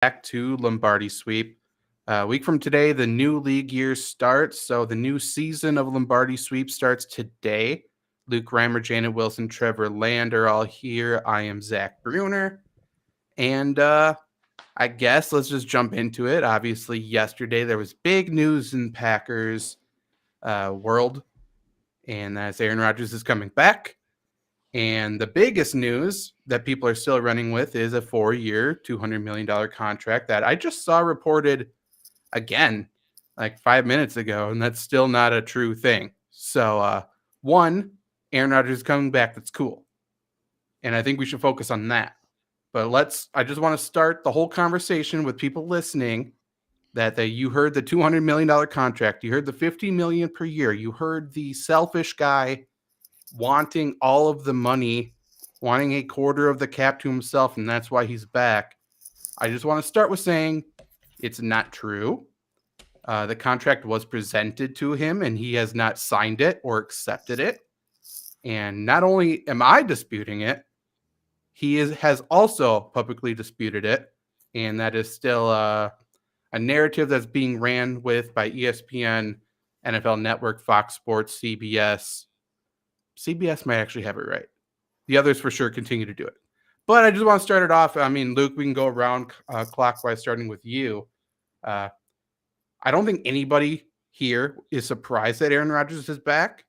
back to Lombardi Sweep. A week from today, the new league year starts. So the new season of Lombardi Sweep starts today. Luke Reimer, Janet Wilson, Trevor Land are all here. I am Zach Bruner. And I guess let's just jump into it. Obviously, yesterday there was big news in Packers world, and that's Aaron Rodgers is coming back. And the biggest news that people are still running with is a 4-year, $200 million contract that I just saw reported again like 5 minutes ago, and that's still not a true thing. So, one, Aaron Rodgers is coming back. That's cool. And I think we should focus on that. But I just want to start the whole conversation with people listening that you heard the $200 million contract. You heard the $50 million per year. You heard the selfish guy wanting all of the money, wanting a quarter of the cap to himself, and that's why he's back. I just want to start with saying it's not true. The contract was presented to him, and he has not signed it or accepted it. And not only am I disputing it, has also publicly disputed it, and that is still a narrative that's being ran with by ESPN, NFL Network, Fox Sports, CBS. CBS might actually have it right. The others for sure continue to do it. But I just want to start it off. I mean, Luke, we can go around clockwise, starting with you. I don't think anybody here is surprised that Aaron Rodgers is back.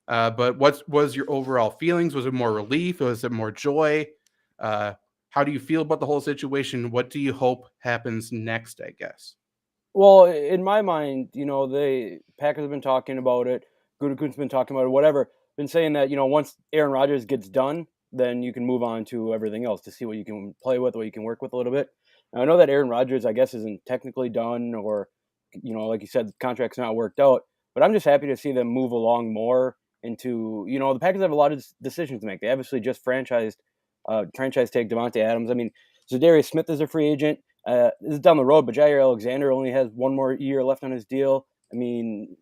But what was your overall feelings? Was it more relief? Was it more joy? How do you feel about the whole situation? What do you hope happens next, I guess? Well, in my mind, the Packers have been talking about it. Gutekunst's been talking about it. Whatever, been saying that once Aaron Rodgers gets done, then you can move on to everything else to see what you can play with, what you can work with a little bit. Now, I know that Aaron Rodgers, I guess, isn't technically done, or like you said, the contract's not worked out. But I'm just happy to see them move along more into the Packers have a lot of decisions to make. They obviously just franchise tag Davante Adams. I mean, Zadarius Smith is a free agent. This is down the road, but Jair Alexander only has one more year left on his deal. I mean,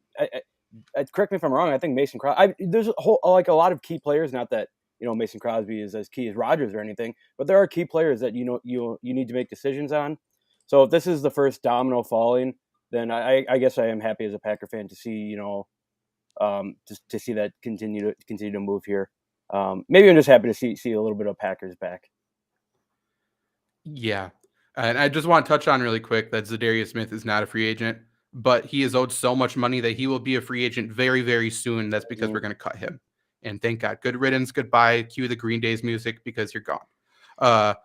correct me if I'm wrong. I think Mason Crosby. There's a lot of key players. Not that Mason Crosby is as key as Rodgers or anything, but there are key players that you need to make decisions on. So if this is the first domino falling, then I guess I am happy as a Packer fan to see just to see that continue to move here. Maybe I'm just happy to see a little bit of Packers back. Yeah. And I just want to touch on really quick that Zadarius Smith is not a free agent, but he is owed so much money that he will be a free agent very, very soon. That's because we're going to cut him. And thank God. Good riddance. Goodbye. Cue the Green Day's music because you're gone.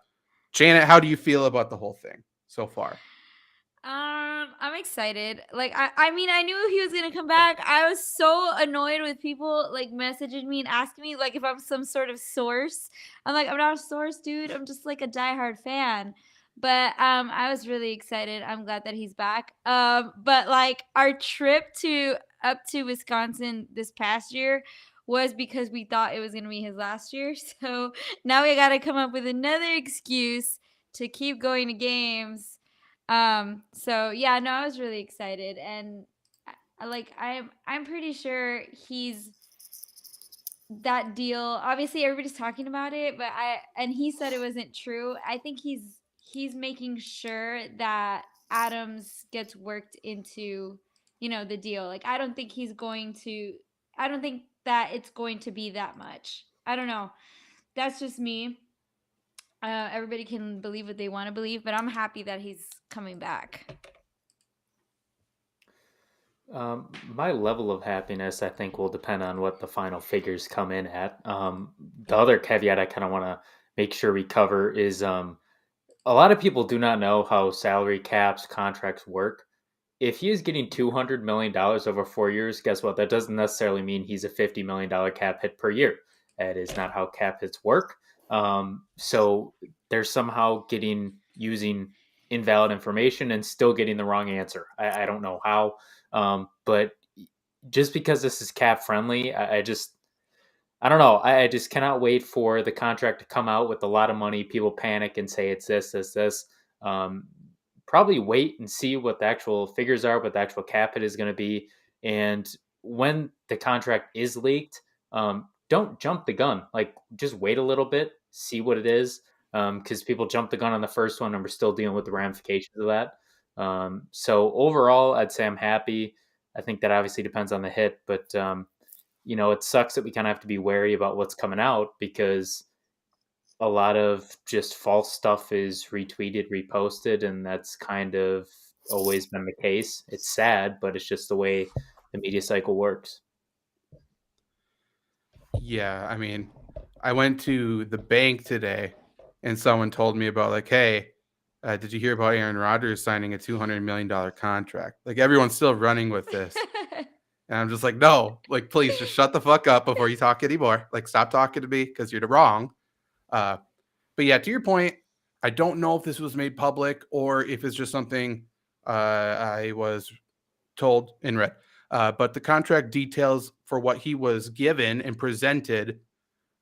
Janet, how do you feel about the whole thing so far? I'm excited. I mean, I knew he was gonna come back. I was so annoyed with people messaging me and asking me if I'm some sort of source. I'm like, I'm not a source, dude. I'm just a diehard fan. But I was really excited. I'm glad that he's back. But our trip up to Wisconsin this past year was because we thought it was gonna be his last year. So now we gotta come up with another excuse to keep going to games. So yeah, no, I was really excited, and I'm pretty sure he's that deal. Obviously, everybody's talking about it, but he said it wasn't true. I think he's making sure that Adams gets worked into the deal. I don't think he's going to. I don't think that it's going to be that much. I don't know. That's just me. Everybody can believe what they want to believe, but I'm happy that he's coming back. My level of happiness, I think, will depend on what the final figures come in at. The other caveat I kind of want to make sure we cover is a lot of people do not know how salary caps, contracts work. If he is getting $200 million over 4 years, guess what? That doesn't necessarily mean he's a $50 million cap hit per year. That is not how cap hits work. So they're somehow using invalid information and still getting the wrong answer. I don't know how. But just because this is cap friendly, I don't know. I just cannot wait for the contract to come out with a lot of money. People panic and say it's this. Probably wait and see what the actual figures are, what the actual cap hit is going to be. And when the contract is leaked, don't jump the gun. Just wait a little bit, see what it is. because people jumped the gun on the first one and we're still dealing with the ramifications of that. So overall, I'd say I'm happy. I think that obviously depends on the hit, but it sucks that we kind of have to be wary about what's coming out because a lot of just false stuff is retweeted, reposted, and that's kind of always been the case. It's sad, but it's just the way the media cycle works. Yeah, I mean, I went to the bank today and someone told me about like, hey, did you hear about Aaron Rodgers signing a $200 million contract? Like everyone's still running with this. And I'm just like, no, like, please just shut the fuck up before you talk anymore. Like, stop talking to me because you're wrong. But yeah, to your point, I don't know if this was made public or if it's just something I was told and read. But the contract details for what he was given and presented,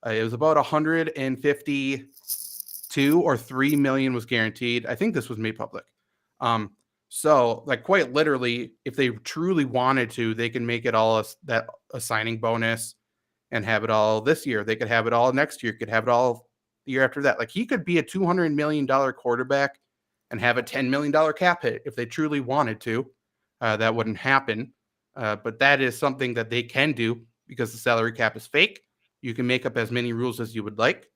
it was about 152 or 3 million was guaranteed. I think this was made public. So, like, quite literally, if they truly wanted to, they can make it all a signing bonus and have it all this year. They could have it all next year. Could have it all the year after that. Like, he could be a $200 million quarterback and have a $10 million cap hit if they truly wanted to. That wouldn't happen. But that is something that they can do because the salary cap is fake. You can make up as many rules as you would like.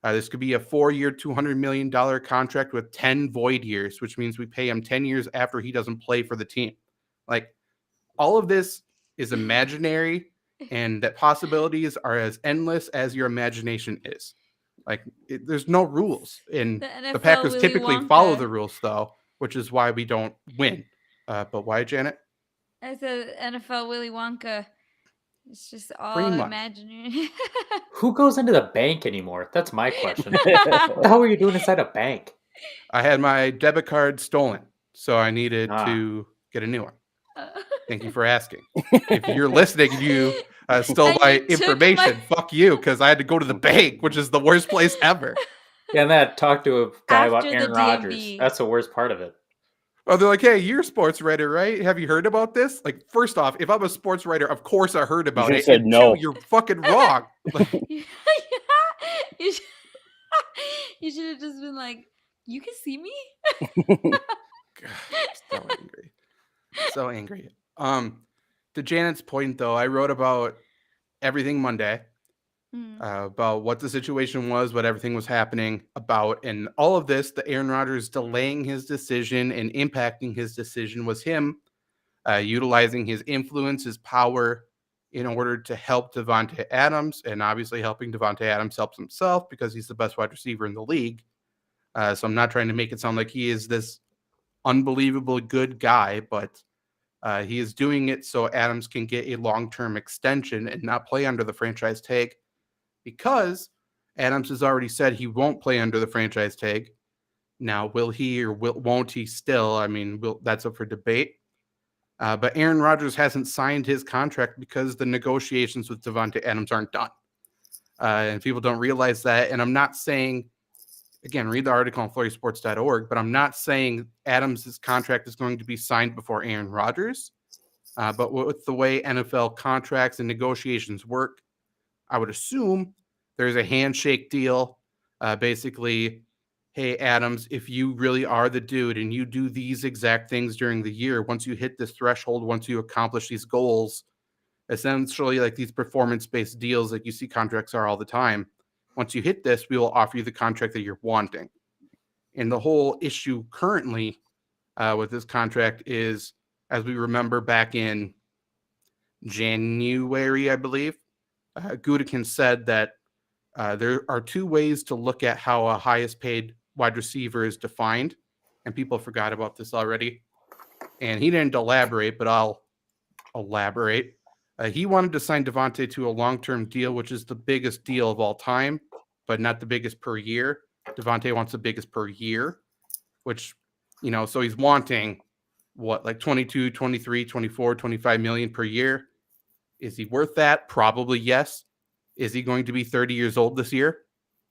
This could be a 4-year, $200 million contract with 10 void years, which means we pay him 10 years after he doesn't play for the team. Like, all of this is imaginary, and that possibilities are as endless as your imagination is. Like, there's no rules. And the Packers Willy typically follow Wonka. the rules, though, which is why we don't win. But why, Janet? I said NFL Willy Wonka. It's just all Pretty much. imaginary. Who goes into the bank anymore? That's my question. What the hell were you doing inside a bank? I had my debit card stolen, so I needed Ah. to get a new one. Thank you for asking. If you're listening and you stole And my you took information, fuck you, because I had to go to the bank, which is the worst place ever. Yeah, and then talk to a guy about After the Aaron Rodgers. DMV. That's the worst part of it. Oh, they're like, hey, you're a sports writer, right? Have you heard about this? Like, first off, if I'm a sports writer, of course I heard about should've it. said And no. two, you're fucking wrong. Like, you should have just been like, you can see me? so angry. So angry. To Janet's point, though, I wrote about everything Monday. About what the situation was, what everything was happening about, and all of this, the Aaron Rodgers delaying his decision and impacting his decision was him utilizing his influence, his power in order to help Davante Adams, and obviously helping Davante Adams helps himself because he's the best wide receiver in the league. So I'm not trying to make it sound like he is this unbelievably good guy, but he is doing it so Adams can get a long-term extension and not play under the franchise tag. Because Adams has already said he won't play under the franchise tag. Now, will he or won't he still? I mean, that's up for debate. But Aaron Rodgers hasn't signed his contract because the negotiations with Davante Adams aren't done. And people don't realize that. And I'm not saying, again, read the article on Florida-sports.org, but I'm not saying Adams' contract is going to be signed before Aaron Rodgers. But with the way NFL contracts and negotiations work, I would assume there's a handshake deal. Basically, hey, Adams, if you really are the dude and you do these exact things during the year, once you hit this threshold, once you accomplish these goals, essentially like these performance-based deals like you see contracts are all the time. Once you hit this, we will offer you the contract that you're wanting. And the whole issue currently with this contract is, as we remember back in January, I believe, Gutekunst said that there are two ways to look at how a highest paid wide receiver is defined. And people forgot about this already. And he didn't elaborate, but I'll elaborate. He wanted to sign Davante to a long-term deal, which is the biggest deal of all time, but not the biggest per year. Davante wants the biggest per year, which, so he's wanting what, like 22, 23, 24, 25 million per year. Is he worth that? Probably yes. Is he going to be 30 years old this year?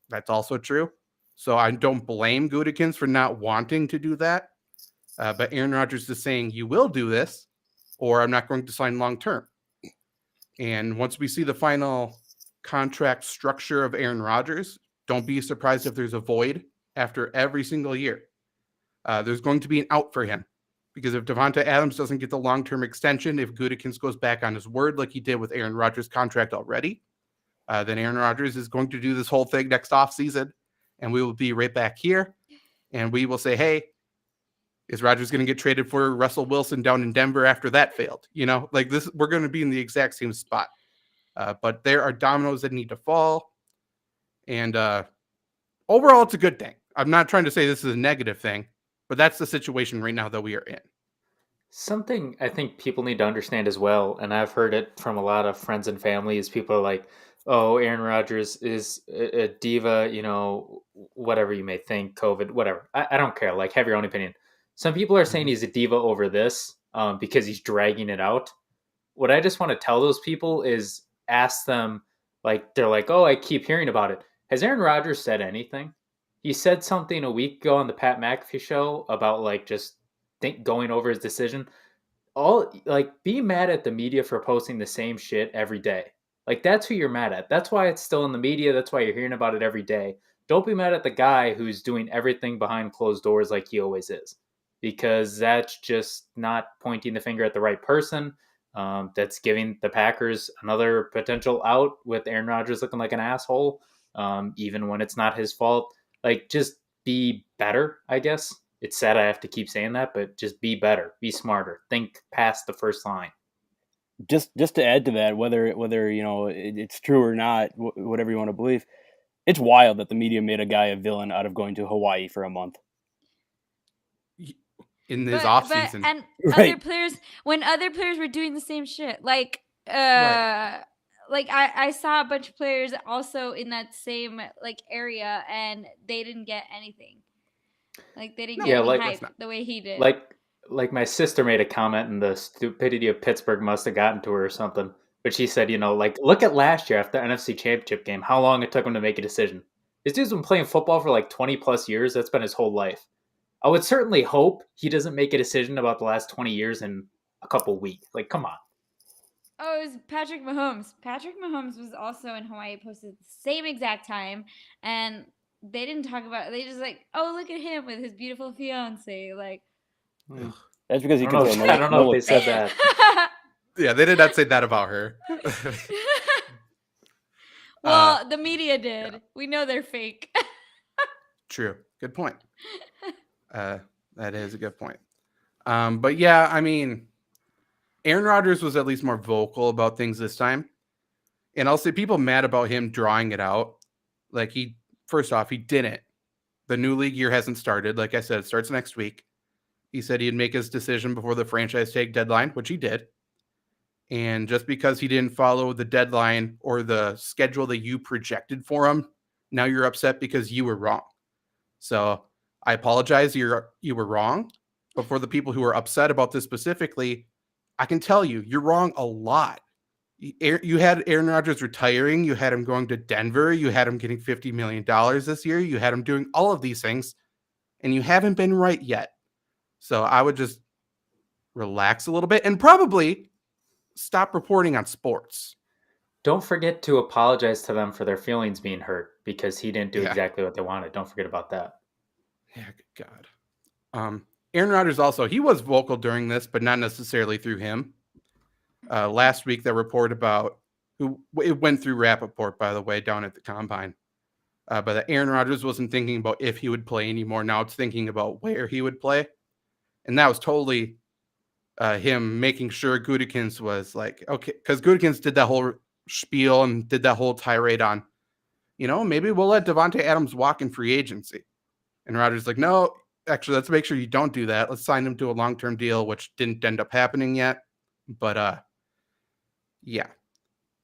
That's also true. So I don't blame Gutekunst for not wanting to do that. But Aaron Rodgers is saying, you will do this, or I'm not going to sign long-term. And once we see the final contract structure of Aaron Rodgers, Don't be surprised if there's a void after every single year. There's going to be an out for him. Because if Davante Adams doesn't get the long-term extension, if Gutekunst goes back on his word like he did with Aaron Rodgers' contract already, then Aaron Rodgers is going to do this whole thing next offseason, and we will be right back here, and we will say, hey, is Rodgers going to get traded for Russell Wilson down in Denver after that failed? Like this, we're going to be in the exact same spot. But there are dominoes that need to fall, and overall, it's a good thing. I'm not trying to say this is a negative thing, but that's the situation right now that we are in. Something I think people need to understand as well, and I've heard it from a lot of friends and family, is people are like, oh, Aaron Rodgers is a diva, whatever you may think, COVID, whatever. I don't care. Like, have your own opinion. Some people are saying he's a diva over this because he's dragging it out. What I just want to tell those people is ask them, like, they're like, oh, I keep hearing about it. Has Aaron Rodgers said anything? He said something a week ago on the Pat McAfee show about like just going over his decision. Be mad at the media for posting the same shit every day. Like, that's who you're mad at. That's why it's still in the media. That's why you're hearing about it every day. Don't be mad at the guy who's doing everything behind closed doors like he always is, because that's just not pointing the finger at the right person. That's giving the Packers another potential out with Aaron Rodgers looking like an asshole, even when it's not his fault. Like, just be better, I guess. It's sad I have to keep saying that, but just be better, be smarter, think past the first line. Just to add to that, whether it's true or not, whatever you want to believe, it's wild that the media made a guy a villain out of going to Hawaii for a month in his offseason. And right. other players were doing the same shit, like Right. like I saw a bunch of players also in that same like area, and they didn't get anything. Like, they didn't get any hype the way he did. Like my sister made a comment, and the stupidity of Pittsburgh must have gotten to her or something. But she said, look at last year after the NFC Championship game, how long it took him to make a decision. This dude's been playing football for like 20 plus years. That's been his whole life. I would certainly hope he doesn't make a decision about the last 20 years in a couple weeks. Like, come on. Oh, it was Patrick Mahomes. Patrick Mahomes was also in Hawaii, posted at the same exact time, and they didn't talk about it. They just like, oh, look at him with his beautiful fiance. Like, that's because he I can don't say know, I don't know if they said that. Yeah, they did not say that about her. Well, the media did. Yeah. We know they're fake. True. Good point. That is a good point. But yeah, I mean, Aaron Rodgers was at least more vocal about things this time. And I'll say people mad about him drawing it out. Like, first off, he didn't. The new league year hasn't started. Like I said, it starts next week. He said he'd make his decision before the franchise tag deadline, which he did. And just because he didn't follow the deadline or the schedule that you projected for him, now you're upset because you were wrong. So I apologize. You were wrong. But for the people who are upset about this specifically, I can tell you're wrong a lot. You had Aaron Rodgers retiring. You had him going to Denver. You had him getting $50 million this year. You had him doing all of these things, and you haven't been right yet. So I would just relax a little bit and probably stop reporting on sports. Don't forget to apologize to them for their feelings being hurt because he didn't do exactly what they wanted. Don't forget about that. Yeah, good God. Aaron Rodgers also, he was vocal during this, but not necessarily through him. Last week, the report about it went through Rappaport, by the way, down at the Combine. But that Aaron Rodgers wasn't thinking about if he would play anymore. Now it's thinking about where he would play. And that was totally him making sure Gutekunst was like, okay, because Gutekunst did that whole spiel and did that whole tirade on, maybe we'll let Davante Adams walk in free agency. And Rodgers like, no, actually, let's make sure you don't do that. Let's sign him to a long-term deal, which didn't end up happening yet. But yeah.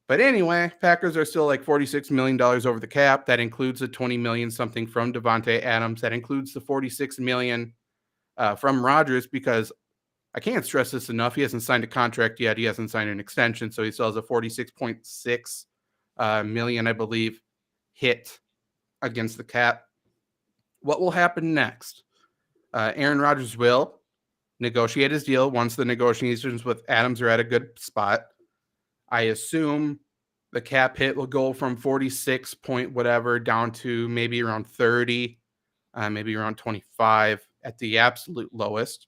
But anyway, Packers are still like $46 million over the cap. That includes the $20 million something from Davante Adams. That includes the $46 million from Rodgers, because I can't stress this enough. He hasn't signed a contract yet. He hasn't signed an extension. So he still has a $46.6 million, I believe, hit against the cap. What will happen next? Aaron Rodgers will negotiate his deal once the negotiations with Adams are at a good spot. I assume The cap hit will go from 46 point whatever down to maybe around 30, maybe around 25 at the absolute lowest.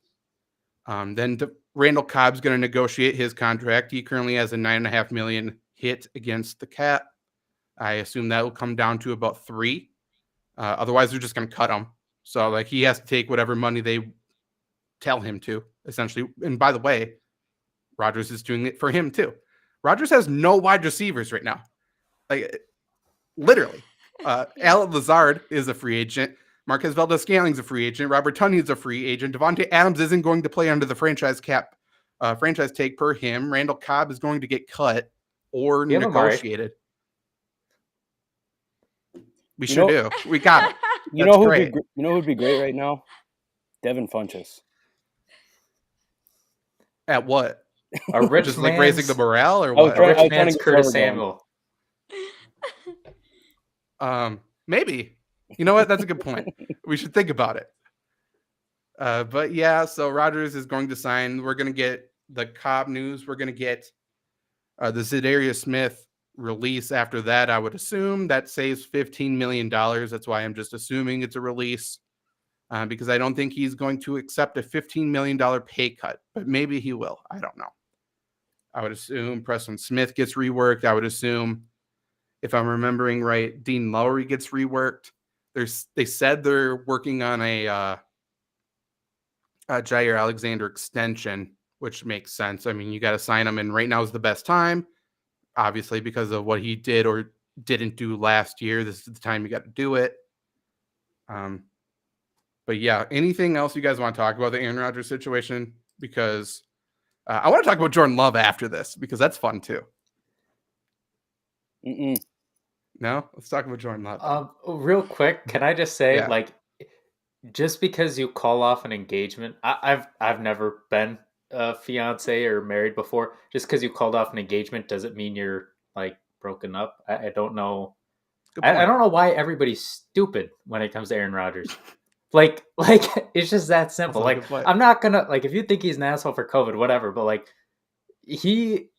Then Randall Cobb's going to negotiate his contract. He currently has a $9.5 million hit against the cap. I assume that will come down to about 3. Otherwise, they're just going to cut him. So, like, he has to take whatever money they tell him to, essentially. And by the way, Rodgers is doing it for him too. Rodgers has no wide receivers right now. Like, literally. Alan Lazard is a free agent. Marquez Valdes-Scantling a free agent. Robert Tonyan's a free agent. Davante Adams isn't going to play under the franchise cap, franchise tag per him. Randall Cobb is going to get cut or negotiated. We sure do. We got it. You know who'd be great right now? Devin Funchess. At what? A rich just man's, like raising the morale, or what? A rich man's Curtis Samuel. Maybe. You know what? That's a good point. We should think about it. But yeah, so Rodgers is going to sign. We're going to get the Cobb news. We're going to get the Zadarius Smith release after that. I would assume that saves $15 million. That's why I'm just assuming it's a release, because I don't think he's going to accept a $15 million pay cut, but maybe he will. I don't know. I would assume Preston Smith gets reworked. I would assume, if I'm remembering right, Dean Lowry gets reworked. They said they're working on a Jair Alexander extension, which makes sense. I mean, you got to sign him, and right now is the best time, obviously, because of what he did or didn't do last year. This is the time you got to do it. But yeah, anything else you guys want to talk about the Aaron Rodgers situation? Because I want to talk about Jordan Love after this, because that's fun too. No, let's talk about Jordan Love. Real quick, can I just say, like, just because you call off an engagement, I've never been a fiance or married before. Just because you called off an engagement doesn't mean you're like broken up. I don't know. I don't know why everybody's stupid when it comes to Aaron Rodgers. like it's just that simple. Like, I'm not gonna, like, if you think he's an asshole for COVID, whatever. But like,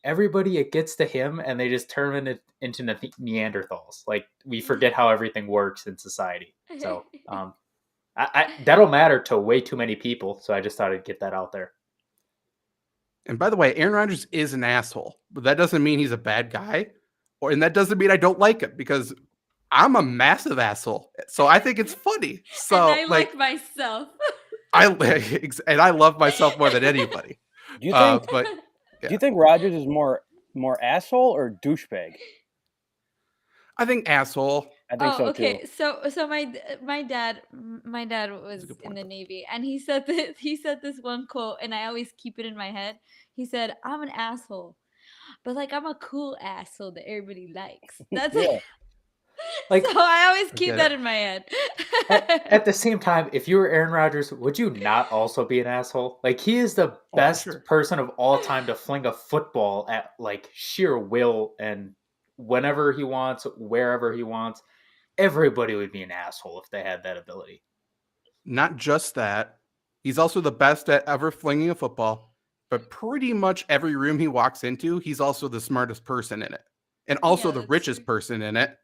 everybody, it gets to him and they just turn it into Neanderthals. Like, we forget how everything works in society. So that'll matter to way too many people. So I just thought I'd get that out there. And by the way, Aaron Rodgers is an asshole, but that doesn't mean he's a bad guy, and that doesn't mean I don't like him, because I'm a massive asshole. So I think it's funny. So and I like myself. I love myself more than anybody. Do you think Rodgers is more asshole or douchebag? I think asshole. I think so okay. too. So my dad was in the Navy, and he said this one quote, and I always keep it in my head. He said, "I'm an asshole, but like, I'm a cool asshole that everybody likes." That's it. Like, so I always keep that in my head. At the same time, if you were Aaron Rodgers, would you not also be an asshole? Like, he is the best person of all time to fling a football at like sheer will and whenever he wants, wherever he wants. Everybody would be an asshole if they had that ability. Not just that, he's also the best at ever flinging a football, but pretty much every room he walks into, he's also the smartest person in it, and also the richest person in it.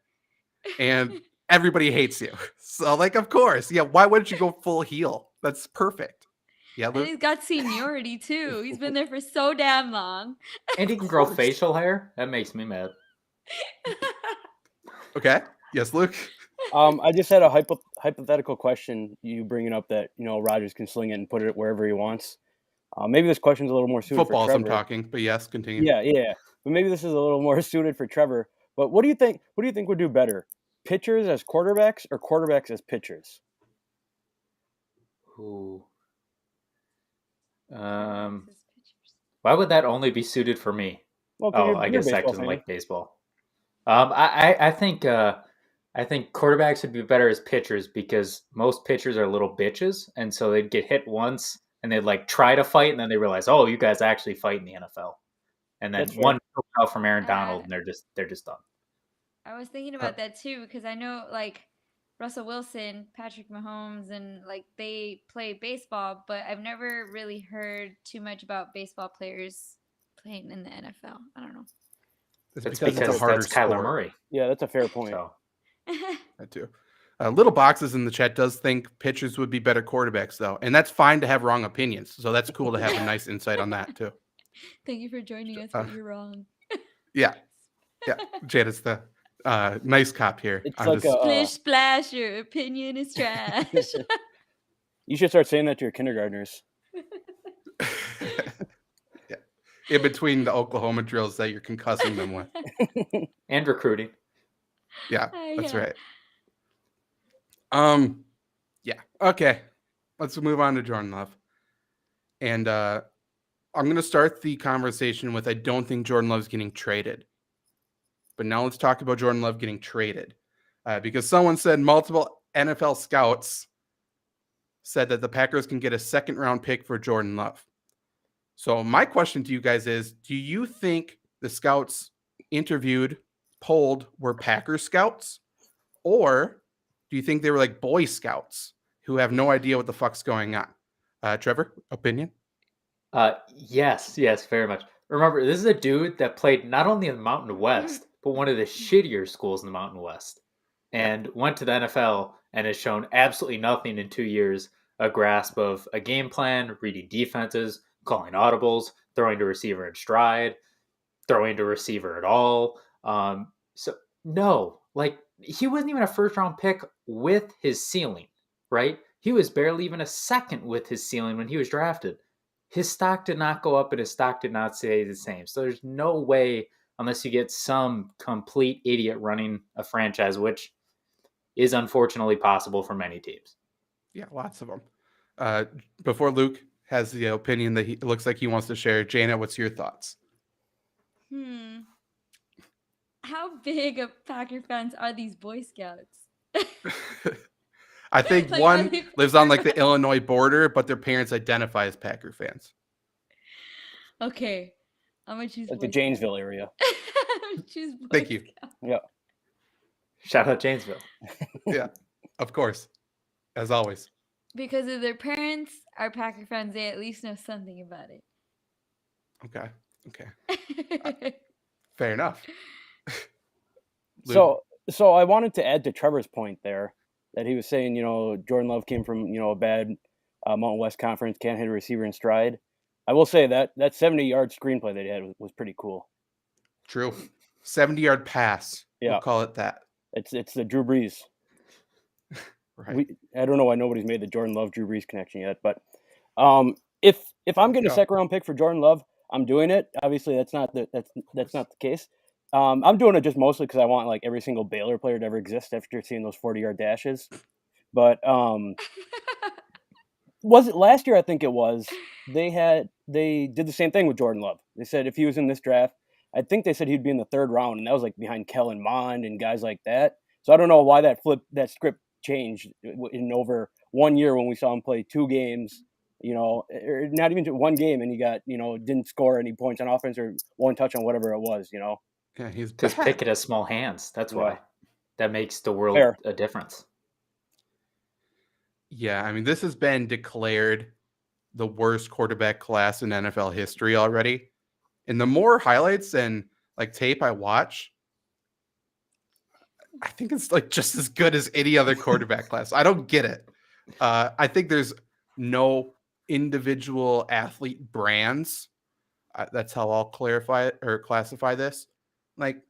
And everybody hates you. So, like, of course. Yeah, why wouldn't you go full heel? That's perfect. Yeah, and he's got seniority, too. He's been there for so damn long. And he can grow facial hair. That makes me mad. Okay. Yes, Luke? I just had a hypothetical question, you bringing up that, Rodgers can sling it and put it wherever he wants. Maybe this question's a little more suited Footballs, for Trevor. I'm talking, but yes, continue. Yeah. But maybe this is a little more suited for Trevor. But what do you think would do better? Pitchers as quarterbacks or quarterbacks as pitchers? Ooh. Why would that only be suited for me? Well, I guess Zach doesn't like baseball. I think quarterbacks would be better as pitchers, because most pitchers are little bitches, and so they'd get hit once and they'd like try to fight, and then they realize, oh, you guys actually fight in the NFL, and then one out from Aaron Donald, and they're just done. I was thinking about that too, because I know like Russell Wilson, Patrick Mahomes, and like they play baseball, but I've never really heard too much about baseball players playing in the NFL. I don't know. It's That's because it's a because harder that's Kyler sport. Murray. Yeah, that's a fair point. So That too. Little Boxes in the chat does think pitchers would be better quarterbacks, though. And that's fine to have wrong opinions. So that's cool to have a nice insight on that, too. Thank you for joining us, but you're wrong. Yeah. Yeah. Janice, the nice cop here. It's I'm like just, Splish splash, your opinion is trash. You should start saying that to your kindergartners. yeah. In between the Oklahoma drills that you're concussing them with. and recruiting. Yeah, that's Yeah. right. Yeah. Okay. Let's move on to Jordan Love. And I'm going to start the conversation with I don't think Jordan Love's getting traded. But now let's talk about Jordan Love getting traded. Because someone said multiple NFL scouts said that the Packers can get a second-round pick for Jordan Love. So my question to you guys is, do you think the scouts interviewed, polled, were Packers scouts? Or do you think they were like Boy Scouts who have no idea what the fuck's going on? Trevor, opinion? Yes, very much. Remember, this is a dude that played not only in the Mountain West, but one of the shittier schools in the Mountain West, and went to the NFL and has shown absolutely nothing in 2 years, a grasp of a game plan, reading defenses, calling audibles, throwing to receiver in stride, throwing to receiver at all. So no, like he wasn't even a first round pick with his ceiling, right? He was barely even a second with his ceiling when he was drafted. His stock did not go up and his stock did not stay the same. So there's no way, unless you get some complete idiot running a franchise, which is unfortunately possible for many teams. Yeah, lots of them. Before Luke has the opinion that it looks like he wants to share, Janet, what's your thoughts? How big of Packer fans are these Boy Scouts? I think Like, one are they lives on like the Packer- Illinois border, but their parents identify as Packer fans. Okay, I'm gonna choose Like the Boy Janesville area. Scouts. I'm gonna choose Boy Thank you. Scouts. Yeah. Shout out Janesville. Yeah, of course, as always. Because if their parents are Packer fans, they at least know something about Okay. it. Fair enough. So I wanted to add to Trevor's point there that he was saying, Jordan Love came from, a bad Mountain West conference, can't hit a receiver in stride. I will say that 70-yard screenplay that he had was pretty cool. True. 70-yard pass. Yeah. We'll call it that. It's the Drew Brees. Right. I don't know why nobody's made the Jordan Love Drew Brees connection yet, but if I'm getting a second round pick for Jordan Love, I'm doing it. Obviously, that's not the case. I'm doing it just mostly because I want like every single Baylor player to ever exist after seeing those 40-yard dashes. But was it last year? I think it was. They did the same thing with Jordan Love. They said if he was in this draft, I think they said he'd be in the third round, and that was like behind Kellen Mond and guys like that. So I don't know why that script changed in over 1 year when we saw him play 2 games. Or not even one game, and he got didn't score any points on offense or one touch on whatever it was. Yeah, he's Because bad. Pickett has small hands. That's why. Yeah. That makes the world Fair. a difference. Yeah, I mean, this has been declared the worst quarterback class in NFL history already. And the more highlights and like tape I watch, I think it's like just as good as any other quarterback class. I don't get it. I think there's no individual athlete brands. That's how I'll clarify it or classify this. Like,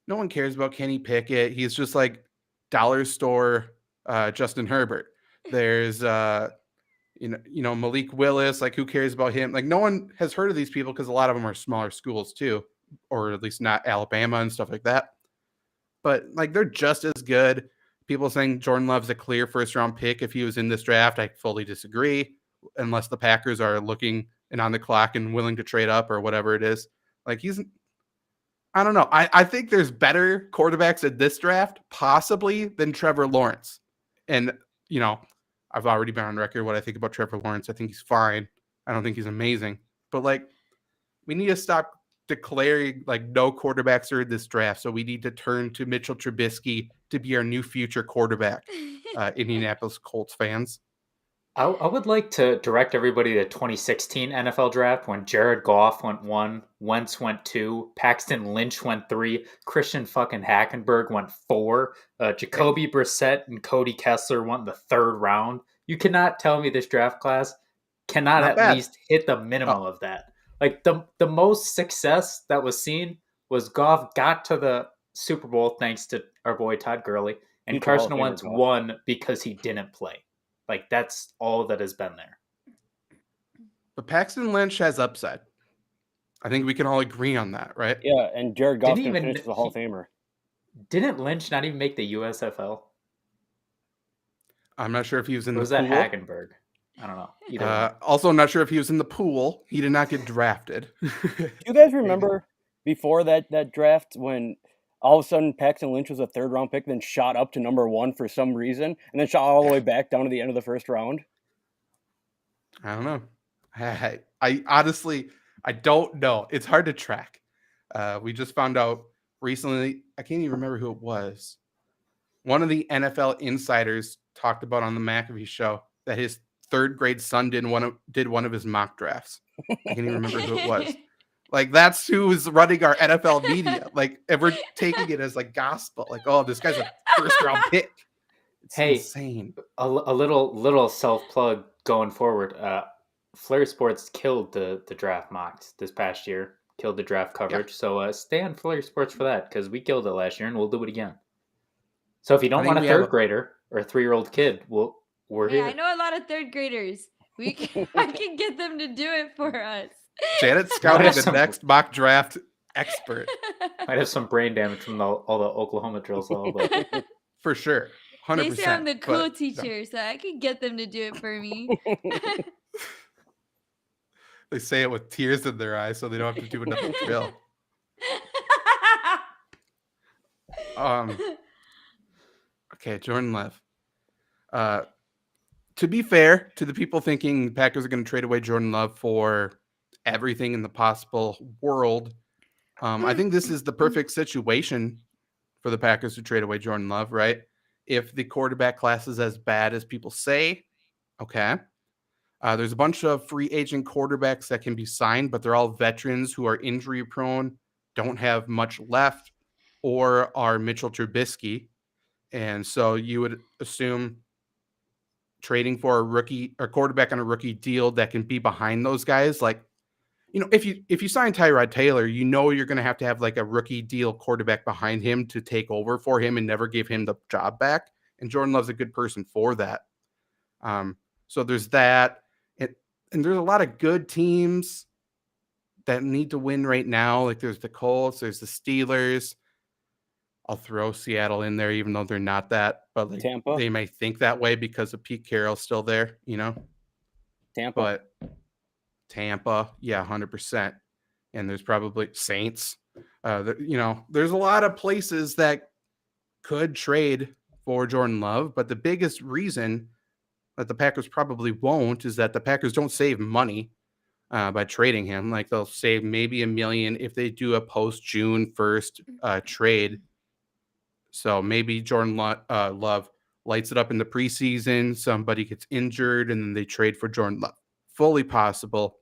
no one cares about Kenny Pickett. He's just like dollar store Justin Herbert. There's Malik Willis. Like, who cares about him? Like, no one has heard of these people because a lot of them are smaller schools too, or at least not Alabama and stuff like that. But like, they're just as good. People saying Jordan Love's a clear first-round pick if he was in this draft. I fully disagree, unless the Packers are looking and on the clock and willing to trade up or whatever it is. Like, I don't know. I think there's better quarterbacks in this draft, possibly, than Trevor Lawrence. And, I've already been on record what I think about Trevor Lawrence. I think he's fine. I don't think he's amazing. But, like, we need to stop declaring, like, no quarterbacks are in this draft. So we need to turn to Mitchell Trubisky to be our new future quarterback, Indianapolis Colts fans. I would like to direct everybody to 2016 NFL draft when Jared Goff went 1, Wentz went 2, Paxton Lynch went 3, Christian fucking Hackenberg went 4, Jacoby Brissett and Cody Kessler went the 3rd round. You cannot tell me this draft class cannot Not at bad. least hit the minimum of that. Like the most success that was seen was Goff got to the Super Bowl thanks to our boy Todd Gurley, and Future Hall of Carson Famer Wentz Goff. won because he didn't play. Like that's all that has been there. But Paxton Lynch has upside. I think we can all agree on that, right? Yeah, and Jared Goff Didn't can even- finish as a Hall of Famer. Didn't Lynch not even make the USFL? I'm not sure if he was in Or was the that pool. Hackenberg? I don't know. Either one. Also, not sure if he was in the pool. He did not get drafted. Do you guys remember before that draft when all of a sudden Paxton Lynch was a 3rd round pick, then shot up to number 1 for some reason, and then shot all the way back down to the end of the 1st round? I don't know. I honestly, I don't know. It's hard to track. We just found out recently. I can't even remember who it was. One of the NFL insiders talked about on the McAfee show that his 3rd grade son did one of his mock drafts. I can't even remember who it was. Like that's who's running our NFL media. Like, and we're taking it as like gospel. Like, oh, this guy's a 1st round pick. It's Hey, insane. a little self plug going forward. Flurry Sports killed the draft mocks this past year. Killed the draft coverage. So stay on Flurry Sports for that because we killed it last year and we'll do it again. So if you don't think want a we have 3rd grader or a 3-year-old kid, we're Hey, here. I know a lot of 3rd graders. I can get them to do it for us. Janet's scouting the Awesome. next mock draft expert Might have some brain damage from all the Oklahoma drills though, but for sure. 100%. They say I'm the cool but, no. teacher, so I can get them to do it for me. They say it with tears in their eyes so they don't have to do another drill. Okay, Jordan Love. To be fair to the people thinking the Packers are going to trade away Jordan Love for everything in the possible world, I think this is the perfect situation for the Packers to trade away Jordan Love, right? If the quarterback class is as bad as people say, okay. There's a bunch of free agent quarterbacks that can be signed, but they're all veterans who are injury prone, don't have much left, or are Mitchell Trubisky. And so you would assume trading for a rookie or quarterback on a rookie deal that can be behind those guys. Like, if you sign Tyrod Taylor, you're going to have like a rookie deal quarterback behind him to take over for him and never give him the job back. And Jordan Love's a good person for that. So there's that. And there's a lot of good teams that need to win right now. Like there's the Colts, there's the Steelers. I'll throw Seattle in there, even though they're not that. But like Tampa. they may think that way because of Pete Carroll still there, Tampa. But Tampa, yeah, 100%. And there's probably Saints. There's a lot of places that could trade for Jordan Love, but the biggest reason that the Packers probably won't is that the Packers don't save money by trading him. Like they'll save maybe $1 million if they do a post June 1st trade. So maybe Jordan Love lights it up in the preseason. Somebody gets injured and then they trade for Jordan Love. Fully possible.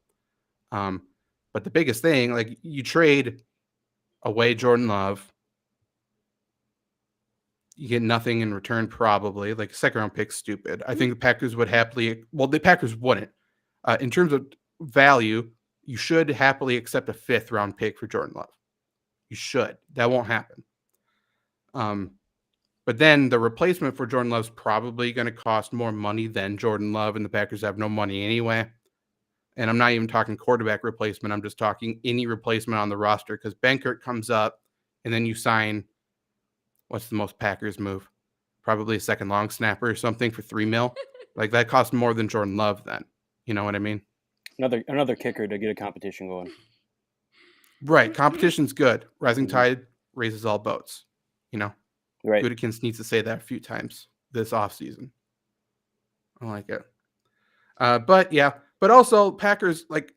But the biggest thing, like you trade away Jordan Love, you get nothing in return, probably. Like 2nd round pick, stupid. I think the Packers would the Packers wouldn't. In terms of value, you should happily accept a 5th round pick for Jordan Love. You should. That won't happen. But then the replacement for Jordan Love's probably going to cost more money than Jordan Love, and the Packers have no money anyway. And I'm not even talking quarterback replacement. I'm just talking any replacement on the roster because Benkert comes up, and then you sign. What's the most Packers move? Probably a 2nd long snapper or something for $3 million. Like that costs more than Jordan Love then. You know what I mean? Another kicker to get a competition going. Right. Competition's good. Rising tide raises all boats. Right. Gutekunst needs to say that a few times this offseason. I like it. But also Packers, like,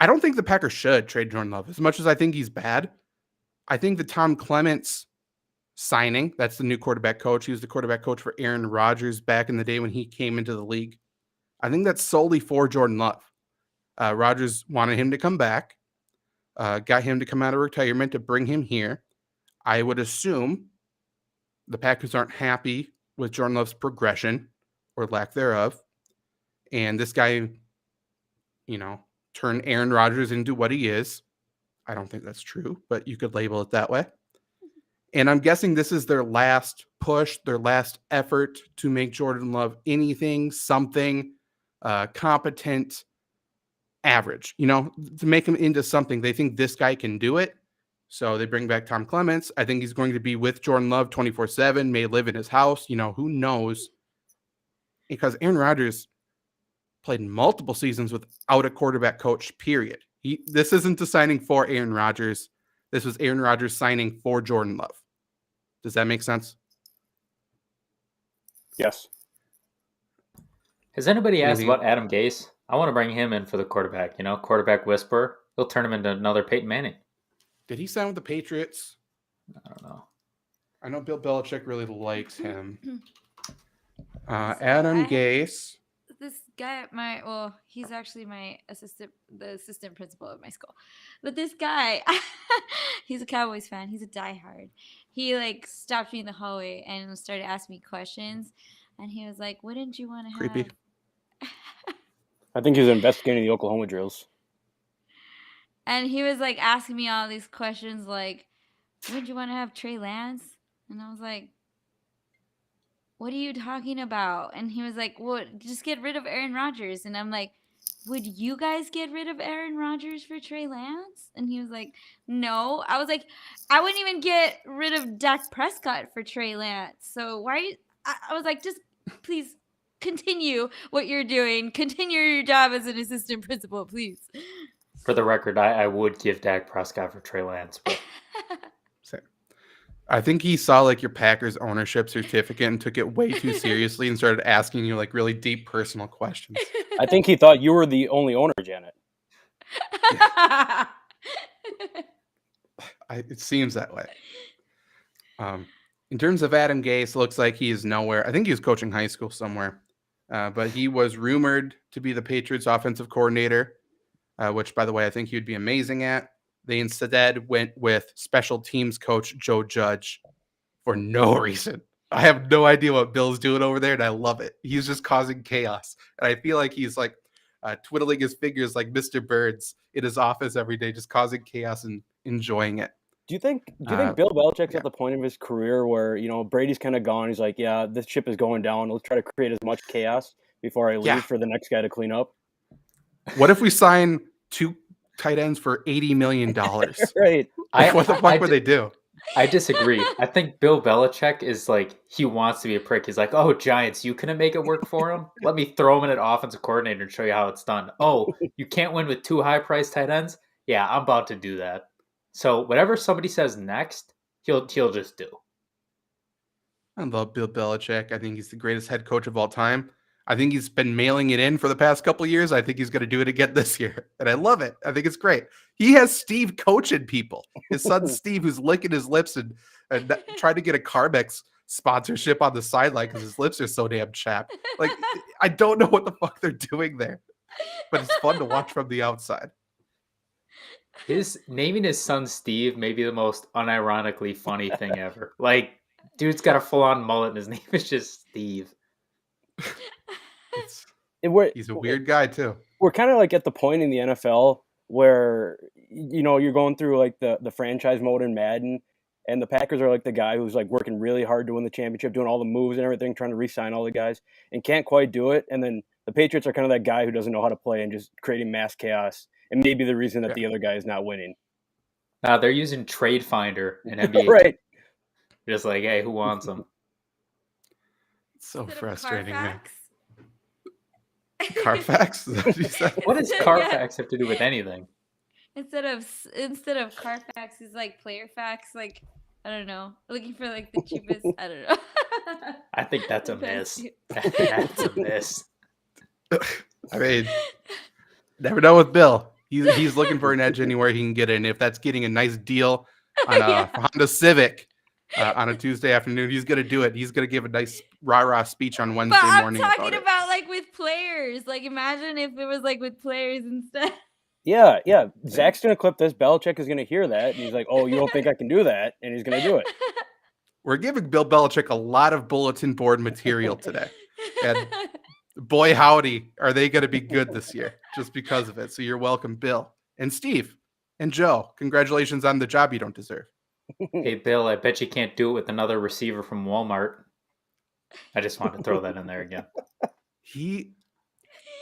I don't think the Packers should trade Jordan Love as much as I think he's bad. I think the Tom Clements signing, that's the new quarterback coach. He was the quarterback coach for Aaron Rodgers back in the day when he came into the league. I think that's solely for Jordan Love. Rodgers wanted him to come back, got him to come out of retirement to bring him here. I would assume the Packers aren't happy with Jordan Love's progression or lack thereof. And this guy, turned Aaron Rodgers into what he is. I don't think that's true, but you could label it that way. And I'm guessing this is their last push, their last effort to make Jordan Love anything, something competent, average, to make him into something. They think this guy can do it. So they bring back Tom Clements. I think he's going to be with Jordan Love 24/7, may live in his house. Who knows? Because Aaron Rodgers played multiple seasons without a quarterback coach, period. This isn't a signing for Aaron Rodgers. This was Aaron Rodgers signing for Jordan Love. Does that make sense? Yes. Has anybody asked about Adam Gase? I want to bring him in for the quarterback, quarterback whisperer. He'll turn him into another Peyton Manning. Did he sign with the Patriots? I don't know. I know Bill Belichick really likes him. Adam Gase. This guy he's actually the assistant principal of my school. But this guy, he's a Cowboys fan. He's a diehard. He stopped me in the hallway and started asking me questions. And he was like, wouldn't you want to have... Creepy. I think he was investigating the Oklahoma drills. And he was asking me all these questions wouldn't you want to have Trey Lance? And I was like, what are you talking about? And he was like, well, just get rid of Aaron Rodgers. And I'm like, would you guys get rid of Aaron Rodgers for Trey Lance? And he was like, no. I was like, I wouldn't even get rid of Dak Prescott for Trey Lance. So why are you... I was like, just please continue what you're doing. Continue your job as an assistant principal, please. For the record, I would give Dak Prescott for Trey Lance. But... I think he saw your Packers ownership certificate and took it way too seriously and started asking you really deep personal questions. I think he thought you were the only owner, Janet. Yeah. It seems that way. In terms of Adam Gase, looks like he is nowhere. I think he was coaching high school somewhere, but he was rumored to be the Patriots offensive coordinator, which, by the way, I think he would be amazing at. They instead went with special teams coach Joe Judge for no reason. I have no idea what Bill's doing over there, and I love it. He's just causing chaos. And I feel like he's twiddling his fingers like Mr. Birds in his office every day, just causing chaos and enjoying it. Do you think Bill Belichick's at the point of his career where, Brady's kind of gone? He's like, yeah, this ship is going down. Let's try to create as much chaos before I leave for the next guy to clean up. What if we sign 2 tight ends for $80 million? Right. What the fuck would they do? I disagree. I think Bill Belichick is he wants to be a prick. He's like, oh, Giants, you couldn't make it work for him? Let me throw him in an offensive coordinator and show you how it's done. Oh, you can't win with 2 high-priced tight ends? Yeah, I'm about to do that. So whatever somebody says next, he'll just do. I love Bill Belichick. I think he's the greatest head coach of all time. I think he's been mailing it in for the past couple of years. I think he's going to do it again this year. And I love it. I think it's great. He has Steve coaching people. His son Steve, who's licking his lips and trying to get a Carmex sponsorship on the sideline because his lips are so damn chapped. I don't know what the fuck they're doing there. But it's fun to watch from the outside. His naming his son Steve may be the most unironically funny thing ever. Dude's got a full-on mullet and his name is just Steve. He's a weird guy too. We're kind of at the point in the NFL where you're going through the franchise mode in Madden, and the Packers are the guy who's working really hard to win the championship, doing all the moves and everything, trying to re-sign all the guys, and can't quite do it. And then the Patriots are kind of that guy who doesn't know how to play and just creating mass chaos, and maybe the reason that the other guy is not winning. They're using Trade Finder in NBA. Right. Just hey, who wants them? So frustrating, man. Carfax? What does Carfax have to do with anything? Instead of Carfax, is Player Fax. I don't know. Looking for the cheapest. I don't know. I think that's a miss. That's a miss. I mean, never know with Bill. He's looking for an edge anywhere he can get in. If that's getting a nice deal on a Honda Civic, on a Tuesday afternoon. He's going to do it. He's going to give a nice rah-rah speech on But Wednesday I'm morning talking about it. about like with players. Like imagine if it was like with players instead. Yeah. Zach's gonna clip this. Belichick is gonna hear that, and he's like, "Oh, you don't think I can do that?" And he's gonna do it. We're giving Bill Belichick a lot of bulletin board material today. And boy, howdy, are they going to be good this year just because of it. So you're welcome, Bill. And Steve and Joe, congratulations on the job you don't deserve. Hey, Bill, I bet you can't do it with another receiver from Walmart. I just wanted to throw that in there again. He,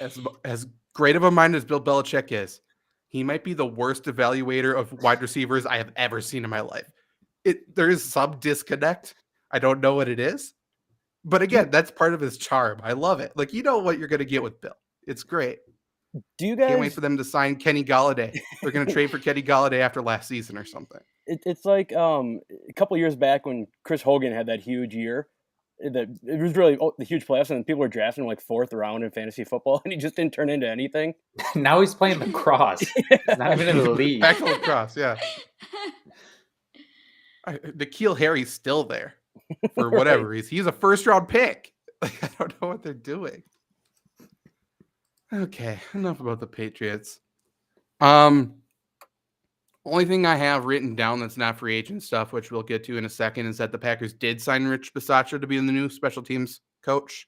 as great of a mind as Bill Belichick is, he might be the worst evaluator of wide receivers I have ever seen in my life. There is some disconnect. I don't know what it is. But again, that's part of his charm. I love it. Like, you know what you're going to get with Bill. It's great. Do you guys? Can't wait for them to sign Kenny Galladay. They're going to trade for Kenny Galladay after last season or something. It's like a couple years back when Chris Hogan had that huge year. It was really the huge playoffs, and people were drafting him like 4th round in fantasy football, and he just didn't turn into anything. Now he's playing lacrosse. He's not even in the league. Back to lacrosse, yeah. N'Keal Harry's still there for whatever reason. He's a 1st-round pick. Like, I don't know what they're doing. Okay, enough about the Patriots. Only thing I have written down that's not free agent stuff, which we'll get to in a second, is that the Packers did sign Rich Pisatra to be the new special teams coach.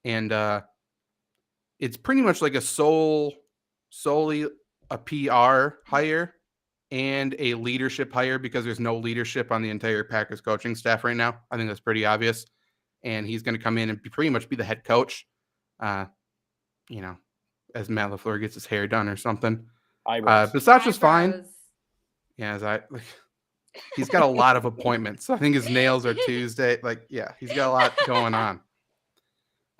And it's pretty much like a solely a PR hire and a leadership hire because there's no leadership on the entire Packers coaching staff right now. I think that's pretty obvious. And he's going to come in and pretty much be the head coach, as Matt LaFleur gets his hair done or something. Pisatra's fine. Yeah, he's got a lot of appointments. I think his nails are Tuesday. He's got a lot going on.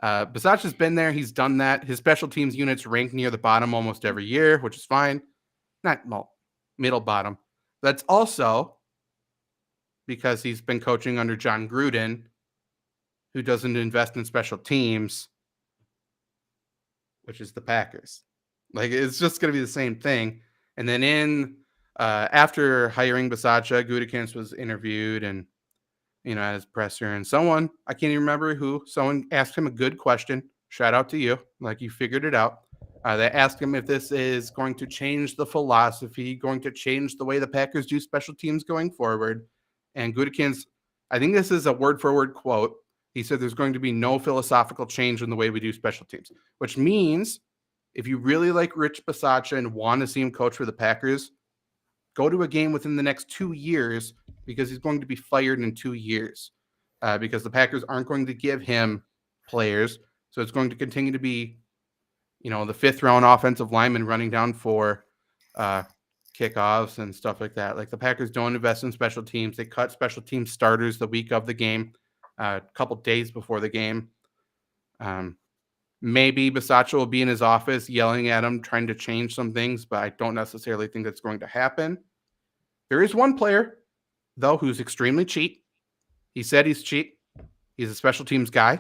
Pisatra's been there. He's done that. His special teams units rank near the bottom almost every year, which is fine. Not middle bottom. That's also because he's been coaching under John Gruden, who doesn't invest in special teams, which is the Packers. It's just going to be the same thing. And then after hiring Pisatra, Gutekunst was interviewed and, at his presser, and someone asked him a good question. Shout out to you. You figured it out. They asked him if this is going to change the philosophy, going to change the way the Packers do special teams going forward. And Gutekunst, I think this is a word-for-word quote. He said there's going to be no philosophical change in the way we do special teams, which means if you really like Rich Pisatra and want to see him coach for the Packers, go to a game within the next 2 years because he's going to be fired in 2 years because the Packers aren't going to give him players. So it's going to continue to be, the 5th-round offensive lineman running down for kickoffs and stuff like that. The Packers don't invest in special teams. They cut special team starters the week of the game, a couple days before the game. Maybe Pisatra will be in his office yelling at him, trying to change some things, but I don't necessarily think that's going to happen. There is one player, though, who's extremely cheap. He said he's cheap. He's a special teams guy,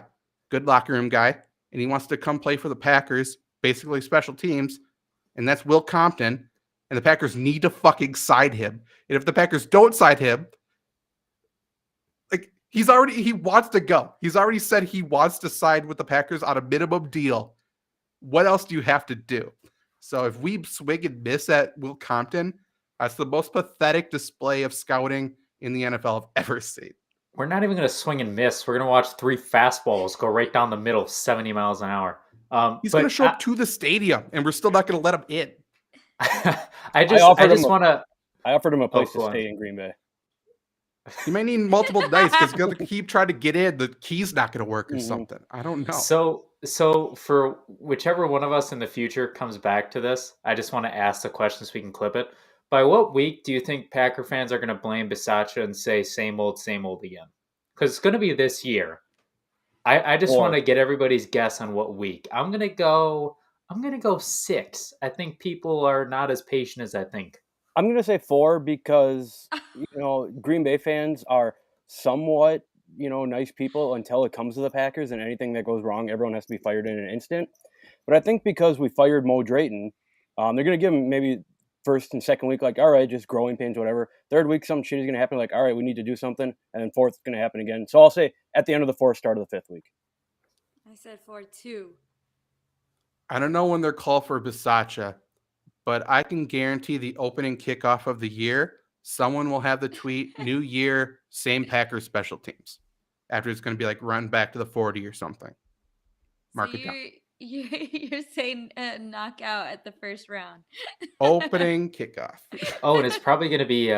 good locker room guy, and he wants to come play for the Packers, basically special teams, and that's Will Compton, and the Packers need to fucking sign him. And if the Packers don't sign him, he wants to go. He's already said he wants to sign with the Packers on a minimum deal. What else do you have to do? So if we swing and miss at Will Compton, that's the most pathetic display of scouting in the NFL I've ever seen. We're not even going to swing and miss. We're going to watch 3 fastballs go right down the middle, 70 miles an hour. He's going to show up to the stadium, and we're still not going to let him in. I offered him a place to stay in Green Bay. You might need multiple nights because he's going to keep trying to get in. The key's not going to work or something. I don't know. So for whichever one of us in the future comes back to this, I just want to ask the question so we can clip it. By what week do you think Packer fans are going to blame Pisatra and say same old again? Because it's going to be this year. I just want to get everybody's guess on what week. I'm going to go 6. I think people are not as patient as I think. I'm going to say 4 because, Green Bay fans are somewhat, nice people until it comes to the Packers, and anything that goes wrong, everyone has to be fired in an instant. But I think because we fired Mo Drayton, they're going to give him maybe first and second week, like, all right, just growing pains, whatever. Third week, some shit is going to happen, like, all right, we need to do something. And then fourth is going to happen again. So I'll say at the end of the fourth, start of the fifth week. I said 4-2. I don't know when they're called for Pisatra, but I can guarantee the opening kickoff of the year, someone will have the tweet, new year, same Packers special teams. After it's going to be like run back to the 40 or something. Mark So it down. you're saying knockout at the first round. Opening kickoff. Oh, and it's probably going to be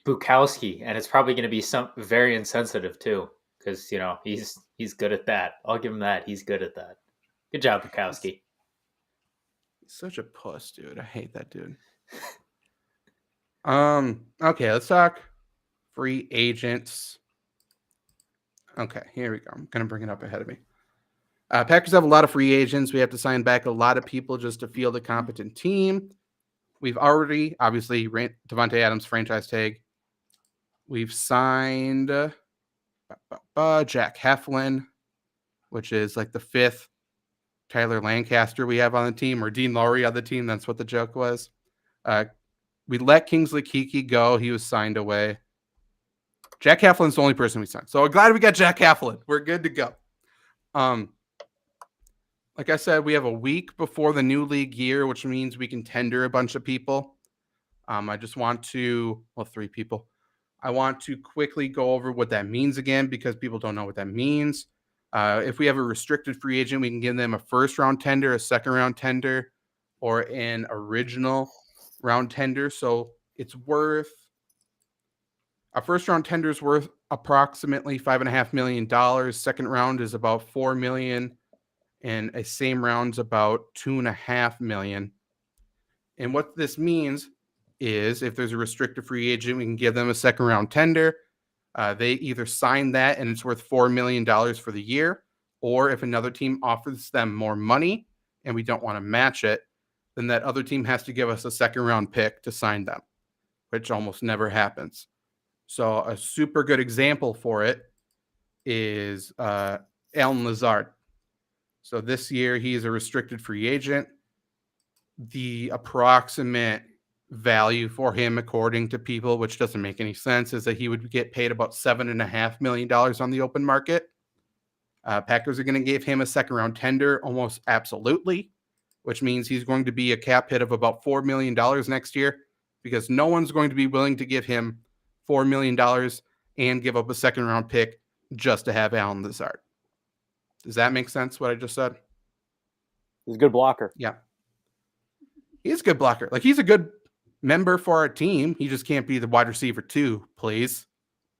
Bukowski, and it's probably going to be some very insensitive too, because he's good at that. I'll give him that. He's good at that. Good job, Bukowski. He's such a puss, dude. I hate that dude. Okay, let's talk free agents. Okay, here we go. I'm gonna bring it up ahead of me. Packers have a lot of free agents. We have to sign back a lot of people just to field a competent team. We've already, obviously, Davante Adams franchise tag. We've signed Jack Heflin, which is like the fifth Tyler Lancaster we have on the team, or Dean Lowry on the team. That's what the joke was. We let Kingsley Kiki go. He was signed away. Jack Heflin's the only person we signed. So I'm glad we got Jack Heflin. We're good to go. Like I said, we have a week before the new league year, which means we can tender a bunch of people. I just want to, three people. I want to quickly go over what that means again, because people don't know what that means. If we have a restricted free agent, we can give them a first round tender, a second round tender, or an original round tender. So it's worth, a first round tender is worth approximately $5.5 million. Second round is about $4 million. And a same round's about $2.5 million. And what this means is if there's a restricted free agent, we can give them a second round tender. They either sign that and it's worth $4 million for the year, or if another team offers them more money and we don't want to match it, then that other team has to give us a second round pick to sign them, which almost never happens. So a super good example for it is Alan Lazard. So this year he is a restricted free agent. The approximate value for him, according to people, which doesn't make any sense, is that he would get paid about $7.5 million on the open market. Packers are going to give him a second round tender almost absolutely, which means he's going to be a cap hit of about $4 million next year, because no one's going to be willing to give him $4 million and give up a second round pick just to have Alan Lazard. Does that make sense, what I just said? He's a good blocker. Yeah. He's a good blocker. Like, he's a good member for our team. He just can't be the wide receiver too, please.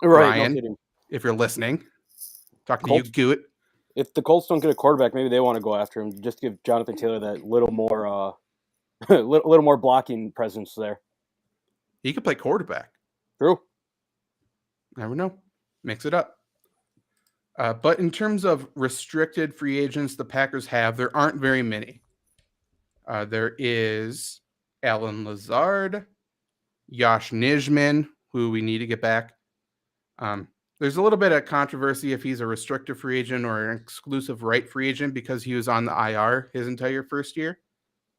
Right, Ryan, no kidding. if you're listening. Talking Colts, to you, Goot. If the Colts don't get a quarterback, maybe they want to go after him. Just give Jonathan Taylor that little more little more blocking presence there. He could play quarterback. True. Never know. Mix it up. But in terms of restricted free agents the Packers have, there aren't very many. There is Alan Lazard, Josh Nijman, who we need to get back. There's a little bit of controversy if he's a restricted free agent or an exclusive right free agent, because he was on the IR his entire first year.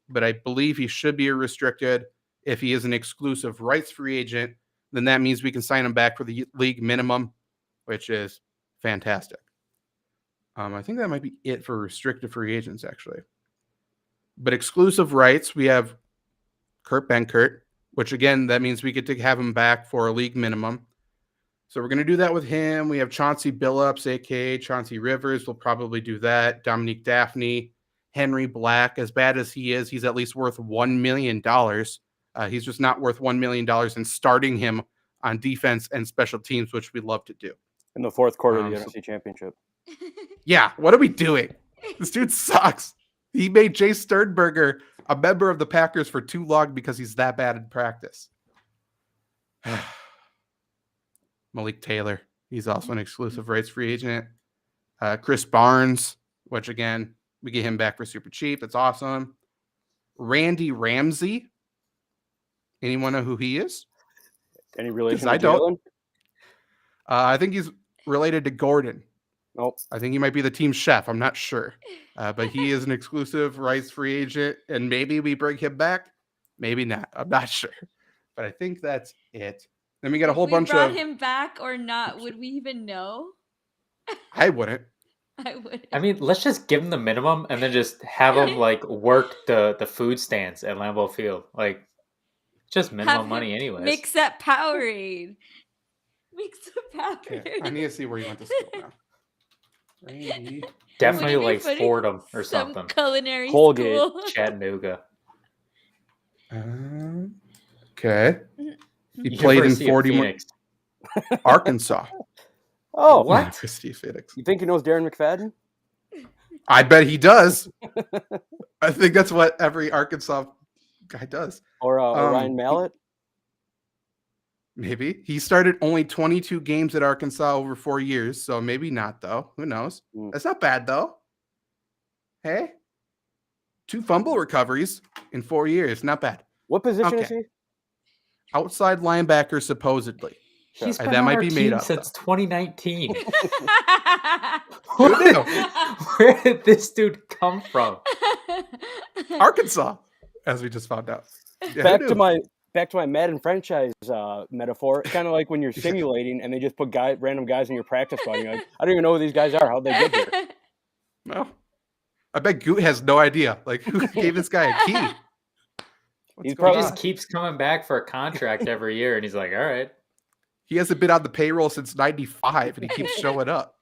But I believe he should be a restricted. If he is an exclusive rights free agent, then that means we can sign him back for the league minimum, which is fantastic. I think that might be it for restricted free agents, actually. But exclusive rights, we have Kurt Benkert, which again, that means we get to have him back for a league minimum. So we're going to do that with him. We have Chauncey Billups, a.k.a. Chauncey Rivers. We'll probably do that. Dominique Daphne, Henry Black. As bad as he is, he's at least worth $1 million. He's just not worth $1 million in starting him on defense and special teams, which we love to do. In the fourth quarter of the NFC Championship. Yeah, what are we doing? This dude sucks. He made Jay Sternberger a member of the Packers for too long because he's that bad in practice. Malik Taylor, he's also an exclusive rights free agent. Chris Barnes, which again, we get him back for super cheap. That's awesome. Randy Ramsey. Anyone know who he is? Any relation to I don't. Jalen? I think he's related to Gordon. Nope. I think he might be the team chef. I'm not sure. But he is an exclusive rights free agent, and maybe we bring him back. Maybe not. I'm not sure. But I think that's it. Then we got a If whole we bunch brought of... him back or not, would we even know? I wouldn't. I would. I mean, let's just give him the minimum and then just have him like work the food stands at Lambeau Field. Like, just minimum Have money him anyways. mix that Powerade. Mix the Powerade. Okay, I need to see where you went to school now. Randy. Definitely Wouldn't it be like funny? Fordham or Some something. culinary Colgate. school. Chattanooga. Okay. He played in University of 40 more... Phoenix. Arkansas. Oh, What? University of Phoenix. You think he knows Darren McFadden? I bet he does. I think that's what every Arkansas guy does. Or Ryan Mallett? Maybe. He started only 22 games at Arkansas over 4 years, so maybe not, though. Who knows? That's not bad, though. Hey? 2 fumble recoveries in 4 years. Not bad. What position is Okay. he? Outside linebacker, supposedly. He's been That on might our be team made up, since 2019. Who knew? Where did this dude come from? Arkansas, as we just found out. Yeah, Back who to knew? my Madden franchise metaphor. It's kind of like when you're simulating and they just put random guys in your practice squad. You're like, I don't even know who these guys are. How'd they get here? Well, I bet Goot has no idea. Like, who gave this guy a key? What's He's going He on? just keeps coming back for a contract every year, and he's like, all right. He hasn't been on the payroll since 95, and he keeps showing up.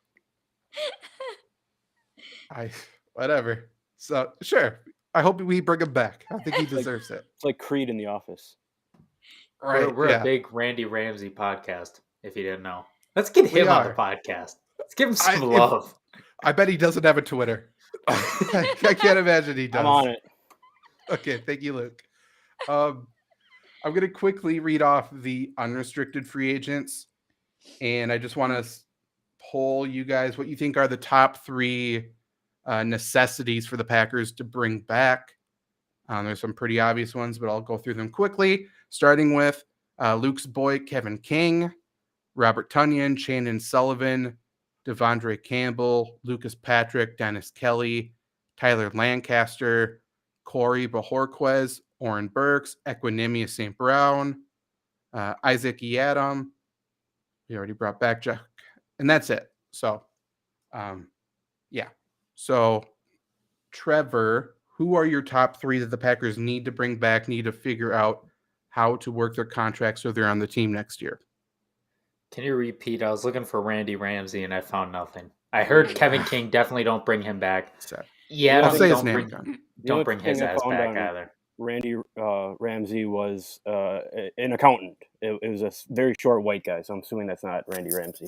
Whatever. So, sure. I hope we bring him back. I think he deserves it. It's like Creed in The Office. Right. We're yeah. a big Randy Ramsey podcast, if you didn't know. Let's get him on the podcast. Let's give him some love. I bet he doesn't have a Twitter. I can't imagine he does. I'm on it. Okay, thank you, Luke. I'm going to quickly read off the unrestricted free agents, and I just want to poll you guys what you think are the top 3 necessities for the Packers to bring back. There's some pretty obvious ones, but I'll go through them quickly, starting with Luke's boy, Kevin King, Robert Tonyan, Shannon Sullivan, Devandra Campbell, Lucas Patrick, Dennis Kelly, Tyler Lancaster, Corey Bajorquez, Oren Burks, Equinemius St. Brown, Isaac Yiadom. We already brought back Jack. And that's it. So, yeah. So, Trevor, who are your top 3 that the Packers need to bring back, need to figure out how to work their contracts so they're on the team next year? Can you repeat? I was looking for Randy Ramsey, and I found nothing. I heard Kevin King, definitely don't bring him back. Yeah, I'll say his name again. Don't bring his ass back either. Randy Ramsey was an accountant. It was a very short white guy, so I'm assuming that's not Randy Ramsey.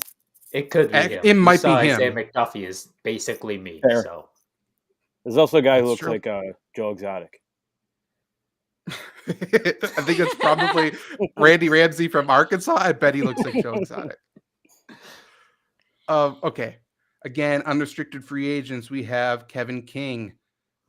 It could be him. It might be him. Isaiah McDuffie is basically me. Fair. So There's also a guy who That's looks true. like Joe Exotic. I think it's probably Randy Ramsey from Arkansas. I bet he looks like Joe Exotic. Okay. Again, unrestricted free agents. We have Kevin King,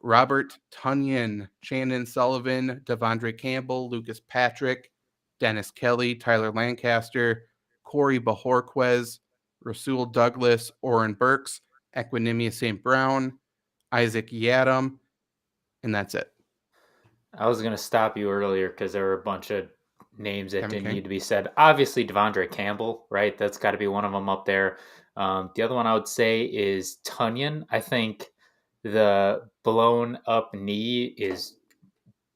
Robert Tonyan, Shannon Sullivan, Devandra Campbell, Lucas Patrick, Dennis Kelly, Tyler Lancaster, Corey Bajorquez, Rasul Douglas, Oren Burks, Equinemius St. Brown, Isaac Yiadom, and that's it. I was going to stop you earlier because there were a bunch of names that Kevin didn't King. need to be said. Obviously, Devandra Campbell, right? That's got to be one of them up there. The other one I would say is Tonyan. I think the blown up knee is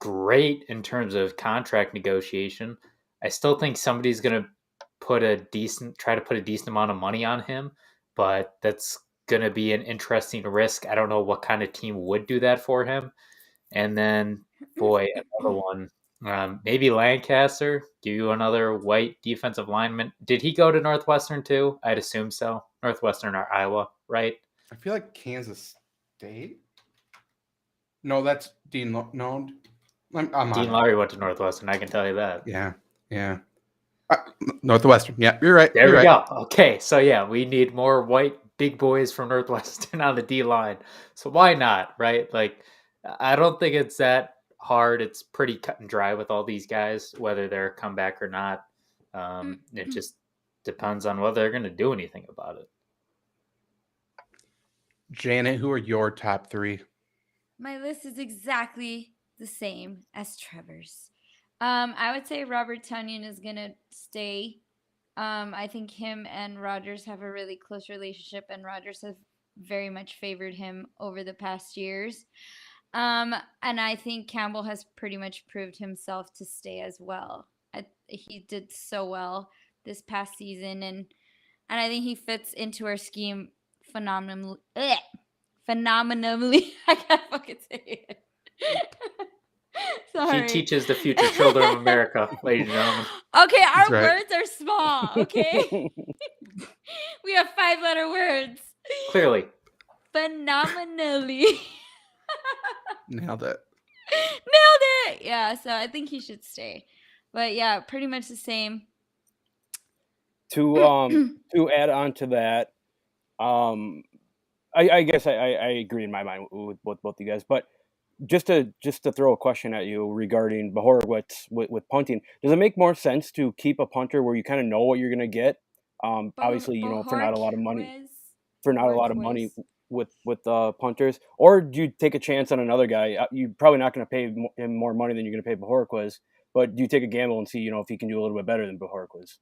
great in terms of contract negotiation. I still think somebody's going to try to put a decent amount of money on him, but that's going to be an interesting risk. I don't know what kind of team would do that for him. And then, boy, another one. Maybe Lancaster, give you another white defensive lineman. Did he go to Northwestern too? I'd assume so. Northwestern or Iowa, right? I feel like Kansas State. No, that's Dean. No, I'm Dean Lowry went to Northwestern. I can tell you that. Yeah. Northwestern. Yeah, you're right. There you're we right. go. Okay, so yeah, we need more white big boys from Northwestern on the D line. So why not, right? Like, I don't think it's that hard. It's pretty cut and dry with all these guys, whether they're a comeback or not. It just depends on whether they're going to do anything about it. Janet, who are your top 3? My list is exactly the same as Trevor's. I would say Robert Tonyan is gonna stay. I think him and Rodgers have a really close relationship, and Rodgers has very much favored him over the past years. And I think Campbell has pretty much proved himself to stay as well. He did so well this past season, and I think he fits into our scheme phenomenally. Phenomenally, I can't fucking say it. He Sorry. teaches the future children of America, ladies and gentlemen. Okay, our right. words are small. Okay, we have 5-letter words. Clearly. Phenomenally. Nailed it. Nailed it. Yeah, so I think he should stay. But yeah, pretty much the same. To add on to that, I guess I agree in my mind with both you guys, but just to throw a question at you regarding Bohorowicz with punting, does it make more sense to keep a punter where you kind of know what you're going to get? Obviously, for not a lot of money, with punters, or do you take a chance on another guy? You're probably not going to pay him more money than you're going to pay Bohorowicz, but do you take a gamble and see if he can do a little bit better than Bohorowicz?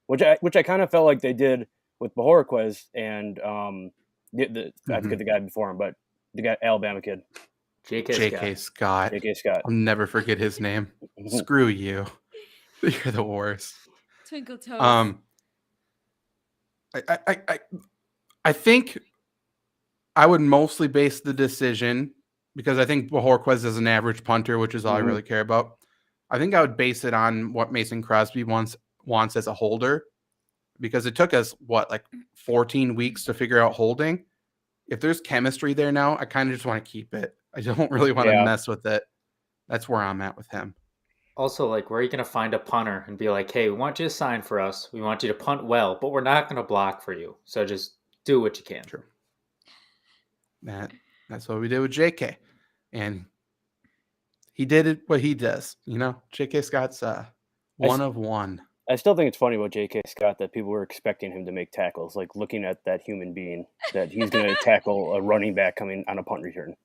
Which I kind of felt like they did with Bohorowicz and I forget the guy before him, but the guy Alabama kid. J.K. Scott. J.K. Scott. I'll never forget his name. Screw you. You're the worst. Twinkle toes. I think I would mostly base the decision, because I think Bohorowicz is an average punter, which is all I really care about. I think I would base it on what Mason Crosby wants as a holder, because it took us 14 weeks to figure out holding. If there's chemistry there now, I kind of just want to keep it. I don't really want to mess with it. That's where I'm at with him. Also, where are you going to find a punter and be like, hey, we want you to sign for us. We want you to punt well, but we're not going to block for you. So just do what you can. True. That's what we did with JK. And he did what he does. JK Scott's one of one. I still think it's funny about J.K. Scott that people were expecting him to make tackles, looking at that human being, that he's going to tackle a running back coming on a punt return.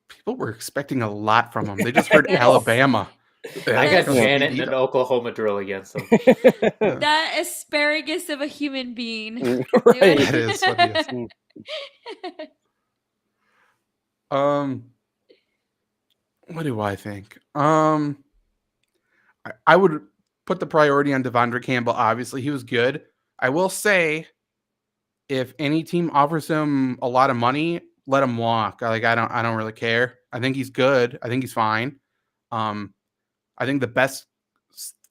People were expecting a lot from him. They just heard Alabama. I got Janet in an Oklahoma drill against him. That asparagus of a human being. Right. That is what he is. What do I think? I would put the priority on Devandra Campbell. Obviously, he was good. I will say, if any team offers him a lot of money, let him walk. I don't really care. I think he's good. I think he's fine. I think the best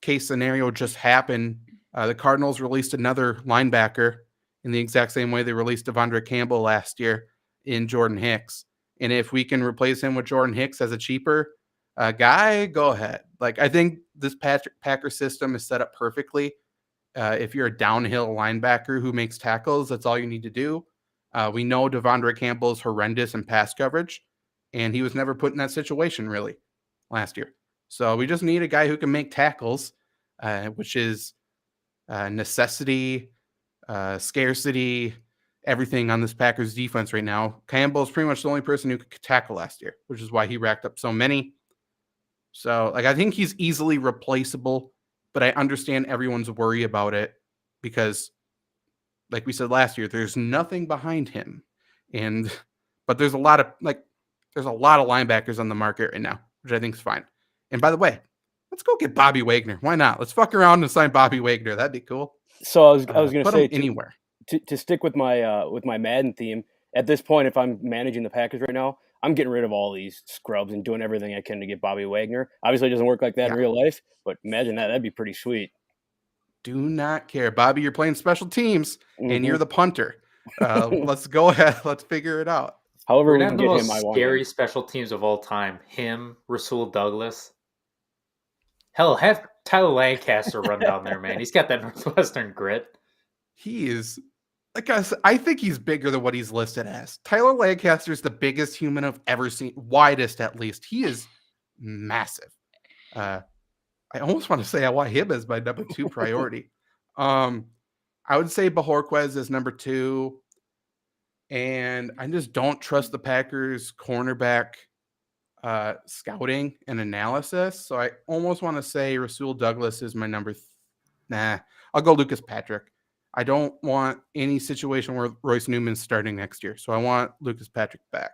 case scenario just happened. The Cardinals released another linebacker in the exact same way they released Devandra Campbell last year in Jordan Hicks. And if we can replace him with Jordan Hicks as a cheaper guy, go ahead. I think this Packer system is set up perfectly. If you're a downhill linebacker who makes tackles, that's all you need to do. We know Devandra Campbell is horrendous in pass coverage, and he was never put in that situation really last year. So we just need a guy who can make tackles, which is necessity, scarcity, everything on this Packers defense right now. Campbell is pretty much the only person who could tackle last year, which is why he racked up so many. So, I think he's easily replaceable, but I understand everyone's worry about it because, like we said last year, there's nothing behind him, but there's a lot of linebackers on the market right now, which I think is fine. And by the way, let's go get Bobby Wagner. Why not? Let's fuck around and sign Bobby Wagner. That'd be cool. So I was going to say anywhere. To stick with my Madden theme, at this point, if I'm managing the Packers right now, I'm getting rid of all these scrubs and doing everything I can to get Bobby Wagner. Obviously, it doesn't work like that in real life, but imagine that. That'd be pretty sweet. Do not care. Bobby, you're playing special teams, and you're the punter. Let's go ahead. Let's figure it out. However, we can have the get most him, scary special teams of all time. Him, Rasul Douglas. Hell, have Tyler Lancaster run down there, man. He's got that Northwestern grit. He is... I think he's bigger than what he's listed as. Tyler Lancaster is the biggest human I've ever seen, widest at least. He is massive. I almost want to say I want him as my number 2 priority. I would say Bohorowicz is number 2, and I just don't trust the Packers cornerback scouting and analysis. So I almost want to say Rasul Douglas is my number. I'll go Lucas Patrick. I don't want any situation where Royce Newman's starting next year. So I want Lucas Patrick back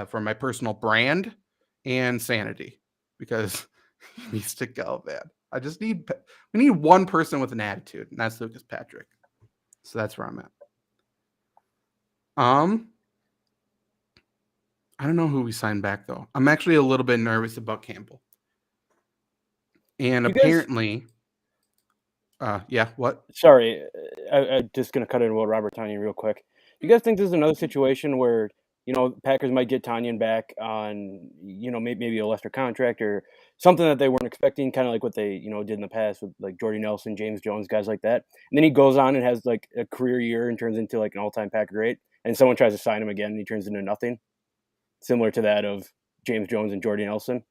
for my personal brand and sanity because he needs to go, man. We need one person with an attitude, and that's Lucas Patrick. So that's where I'm at. I don't know who we signed back though. I'm actually a little bit nervous about Campbell. And apparently, yeah, what? Sorry, I'm just going to cut in about Robert Tonyan real quick. Do you guys think this is another situation where, Packers might get Tonyan back on, maybe a lesser contract or something that they weren't expecting, kind of like what they, did in the past with like Jordy Nelson, James Jones, guys like that. And then he goes on and has like a career year and turns into like an all-time Packer great. And someone tries to sign him again and he turns into nothing, similar to that of James Jones and Jordy Nelson.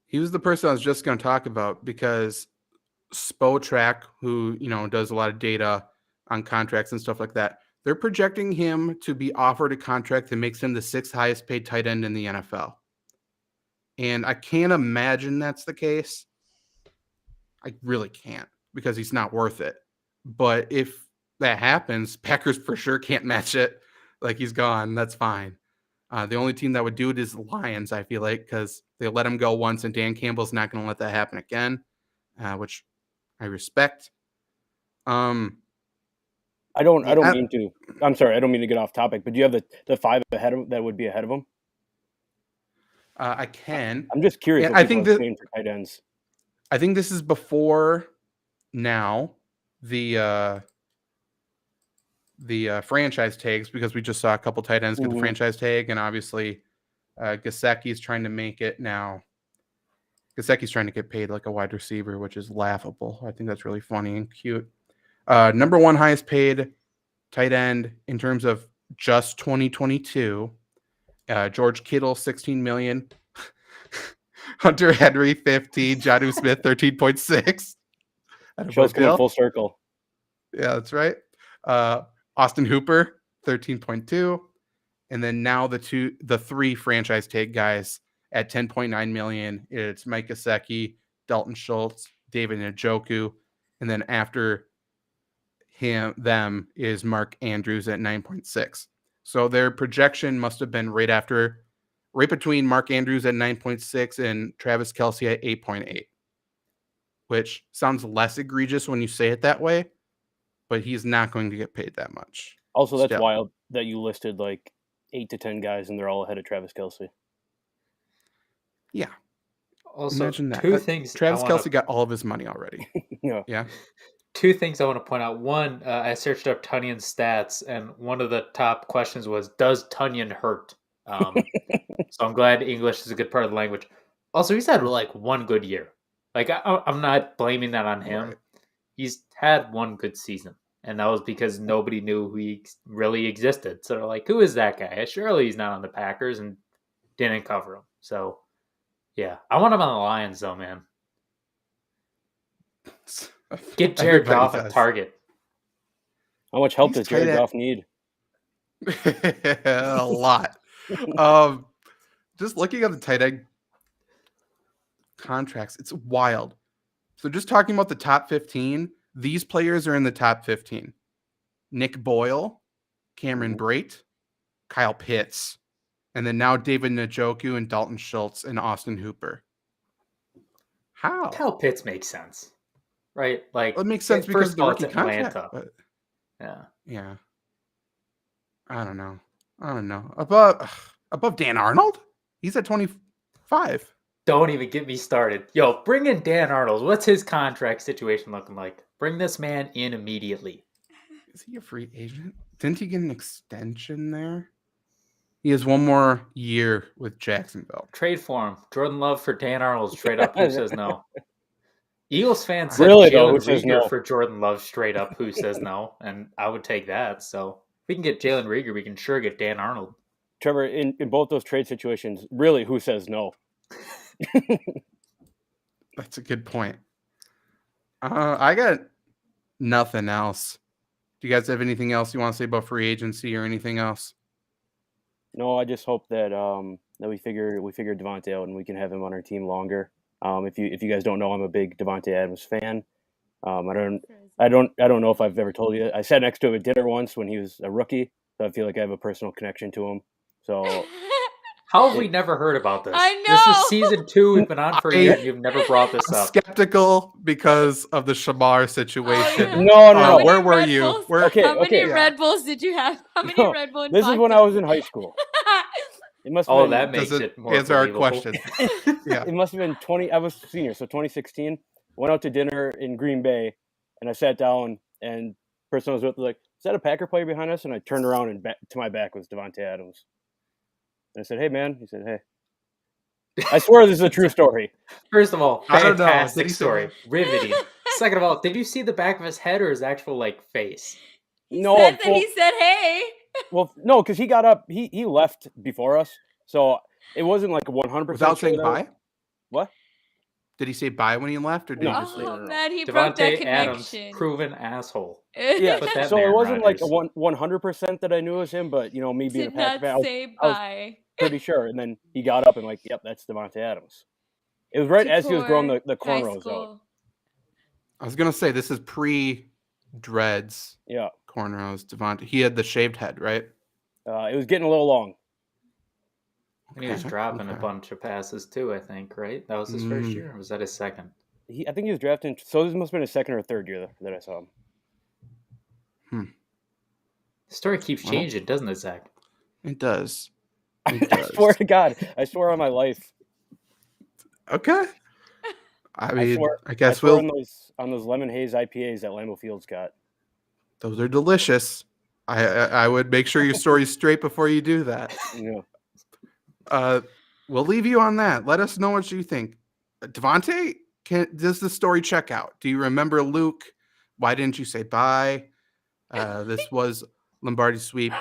He was the person I was just going to talk about because Spotrac, who, does a lot of data on contracts and stuff like that, they're projecting him to be offered a contract that makes him the 6th highest paid tight end in the NFL. And I can't imagine that's the case. I really can't because he's not worth it. But if that happens, Packers for sure can't match it. Like he's gone. That's fine. The only team that would do it is the Lions, I feel like, because they let him go once and Dan Campbell's not going to let that happen again, which I respect. I don't mean to. I'm sorry. I don't mean to get off topic. But do you have the 5 ahead of that would be ahead of him? I can. I'm just curious. I think for tight ends. I think this is before now the franchise tags because we just saw a couple tight ends get the franchise tag, and obviously Gesicki's trying to make it now. Gesicki's trying to get paid like a wide receiver, which is laughable. I think that's really funny and cute. Number 1 highest paid tight end in terms of just 2022. George Kittle, $16 million. Hunter Henry, 15. Jonnu Smith, 13.6. Show's coming full circle. Yeah, that's right. Austin Hooper, 13.2. And then now the 3 franchise tag guys at 10.9 million. It's Mike Gesicki, Dalton Schultz, David Njoku, and then after them is Mark Andrews at 9.6. So their projection must have been right between Mark Andrews at 9.6 and Travis Kelce at 8.8, which sounds less egregious when you say it that way, but he's not going to get paid that much. Also, that's wild that you listed like 8 to 10 guys and they're all ahead of Travis Kelce. Yeah. Also, imagine that. Two things. Travis Kelce got all of his money already. Yeah. 2 things I want to point out. One, I searched up Tunyan's stats, and one of the top questions was, does Tonyan hurt? So I'm glad English is a good part of the language. Also, he's had like 1 good year. Like I'm not blaming that on him. Right. He's had 1 good season, and that was because nobody knew who he really existed. So they're like, who is that guy? Surely he's not on the Packers, and didn't cover him. So yeah, I want him on the Lions though, man. Get Jared Goff at target. How much help does Jared Goff need? A lot. Just looking at the tight end contracts, it's wild. So just talking about the top 15, these players are in the top 15. Nick Boyle, Cameron Brate, Kyle Pitts, and then now David Njoku and Dalton Schultz and Austin Hooper. How? Kyle Pitts makes sense. Right? Like, it makes sense because of the rookie contract. But, yeah. I don't know. Above Dan Arnold? He's at 25. Don't even get me started. Yo, bring in Dan Arnold. What's his contract situation looking like? Bring this man in immediately. Is he a free agent? Didn't he get an extension there? He has 1 more year with Jacksonville. Trade for him. Jordan Love for Dan Arnold straight up. Who says no? Eagles fans said Jalen Reagor for Jordan Love straight up. Who says no? And I would take that. So if we can get Jalen Reagor, we can sure get Dan Arnold. Trevor, in both those trade situations, really, who says no? That's a good point. I got nothing else. Do you guys have anything else you want to say about free agency or anything else? No, I just hope that that we figure Davante out and we can have him on our team longer. If you guys don't know, I'm a big Davante Adams fan. I don't know if I've ever told you. I sat next to him at dinner once when he was a rookie, so I feel like I have a personal connection to him. So How have we never heard about this? I This know. is season 2. We've been on for a year, and you've never brought this I'm up. skeptical because of the Shamar situation. yeah. no, How many Where were Red you? Bulls- Where? Okay, How many okay. Red Bulls did you have? How many No, Red Bulls? this is when I was in high school. It must have Oh, been, that makes Does it it more answer our believable. question? Yeah. it must have been 20. I was senior, so 2016. Went out to dinner in Green Bay, and I sat down, and the person I was with was like, "Is that a Packer player behind us?" And I turned around, and to my back was Davante Adams. And I said, "Hey, man." He said, "Hey." I swear this is a true story. First of all, I don't know. Did fantastic he say story. that? Riveting. Second of all, did you see the back of his head or his actual face? He No, said that well- he said, "Hey." Well, no, because he got up. He left before us, so it wasn't like 100% Without sure saying that- bye? What? Did he say bye when he left, or did No. he just say Oh no. man, he broke that Devante Adams, connection. proven asshole. Yeah, Put that so it man, wasn't like a Rodgers. 100% that I knew it was him, but me being Did a Packer not fan, say I was bye. pretty sure. And then he got up and like, yep, that's Davante Adams. It was right as he was growing the High cornrows out. school. I was gonna say this is pre-dreads, Yeah, cornrows. Devontae, he had the shaved head, right? it was getting a little long. And he was Okay, dropping a okay. bunch of passes too, I think, right? That was his first Mm. year, or was that his second? I think he was drafted. So this must have been his second or third year that I saw him. The story keeps Well. changing, doesn't it, Zach? It does. I It does. swear to God, I swear on my life. Okay. I mean, swear- I I guess swear we'll. on those lemon haze IPAs that Lambeau Field's got. Those are delicious. I would make sure your story's straight before you do that. We'll leave you on that. Let us know what you think. Devontae, does the story check out? Do you remember Luke? Why didn't you say bye? This was Lombardi Sweep.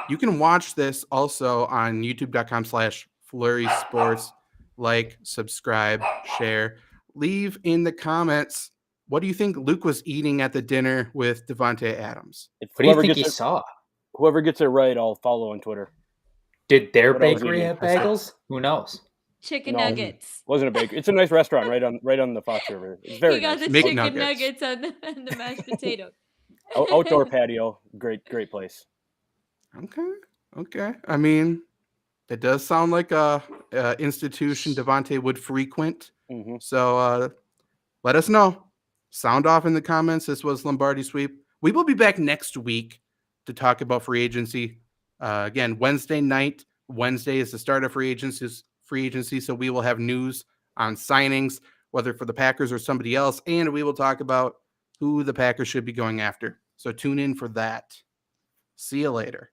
You can watch this also on youtube.com/Flurry Sports. Like, subscribe, share. Leave in the comments, what do you think Luke was eating at the dinner with Davante Adams? If What do you whoever think gets he saw? Whoever gets it right, I'll follow on Twitter. Did their What else bakery did he- have bagels? Who knows? Chicken No. nuggets. Wasn't a bakery. It's a nice restaurant right on the Fox River. It's very He got nice. the McNuggets. chicken nuggets and the mashed potato. Outdoor patio, great place. Okay. I mean, it does sound like a institution Devontae would frequent. Hmm. So let us know. Sound off in the comments. This was Lombardi Sweep. We will be back next week to talk about free agency. Again, Wednesday night. Wednesday is the start of free agency. So we will have news on signings, whether for the Packers or somebody else, and we will talk about who the Packers should be going after. So tune in for that. See you later.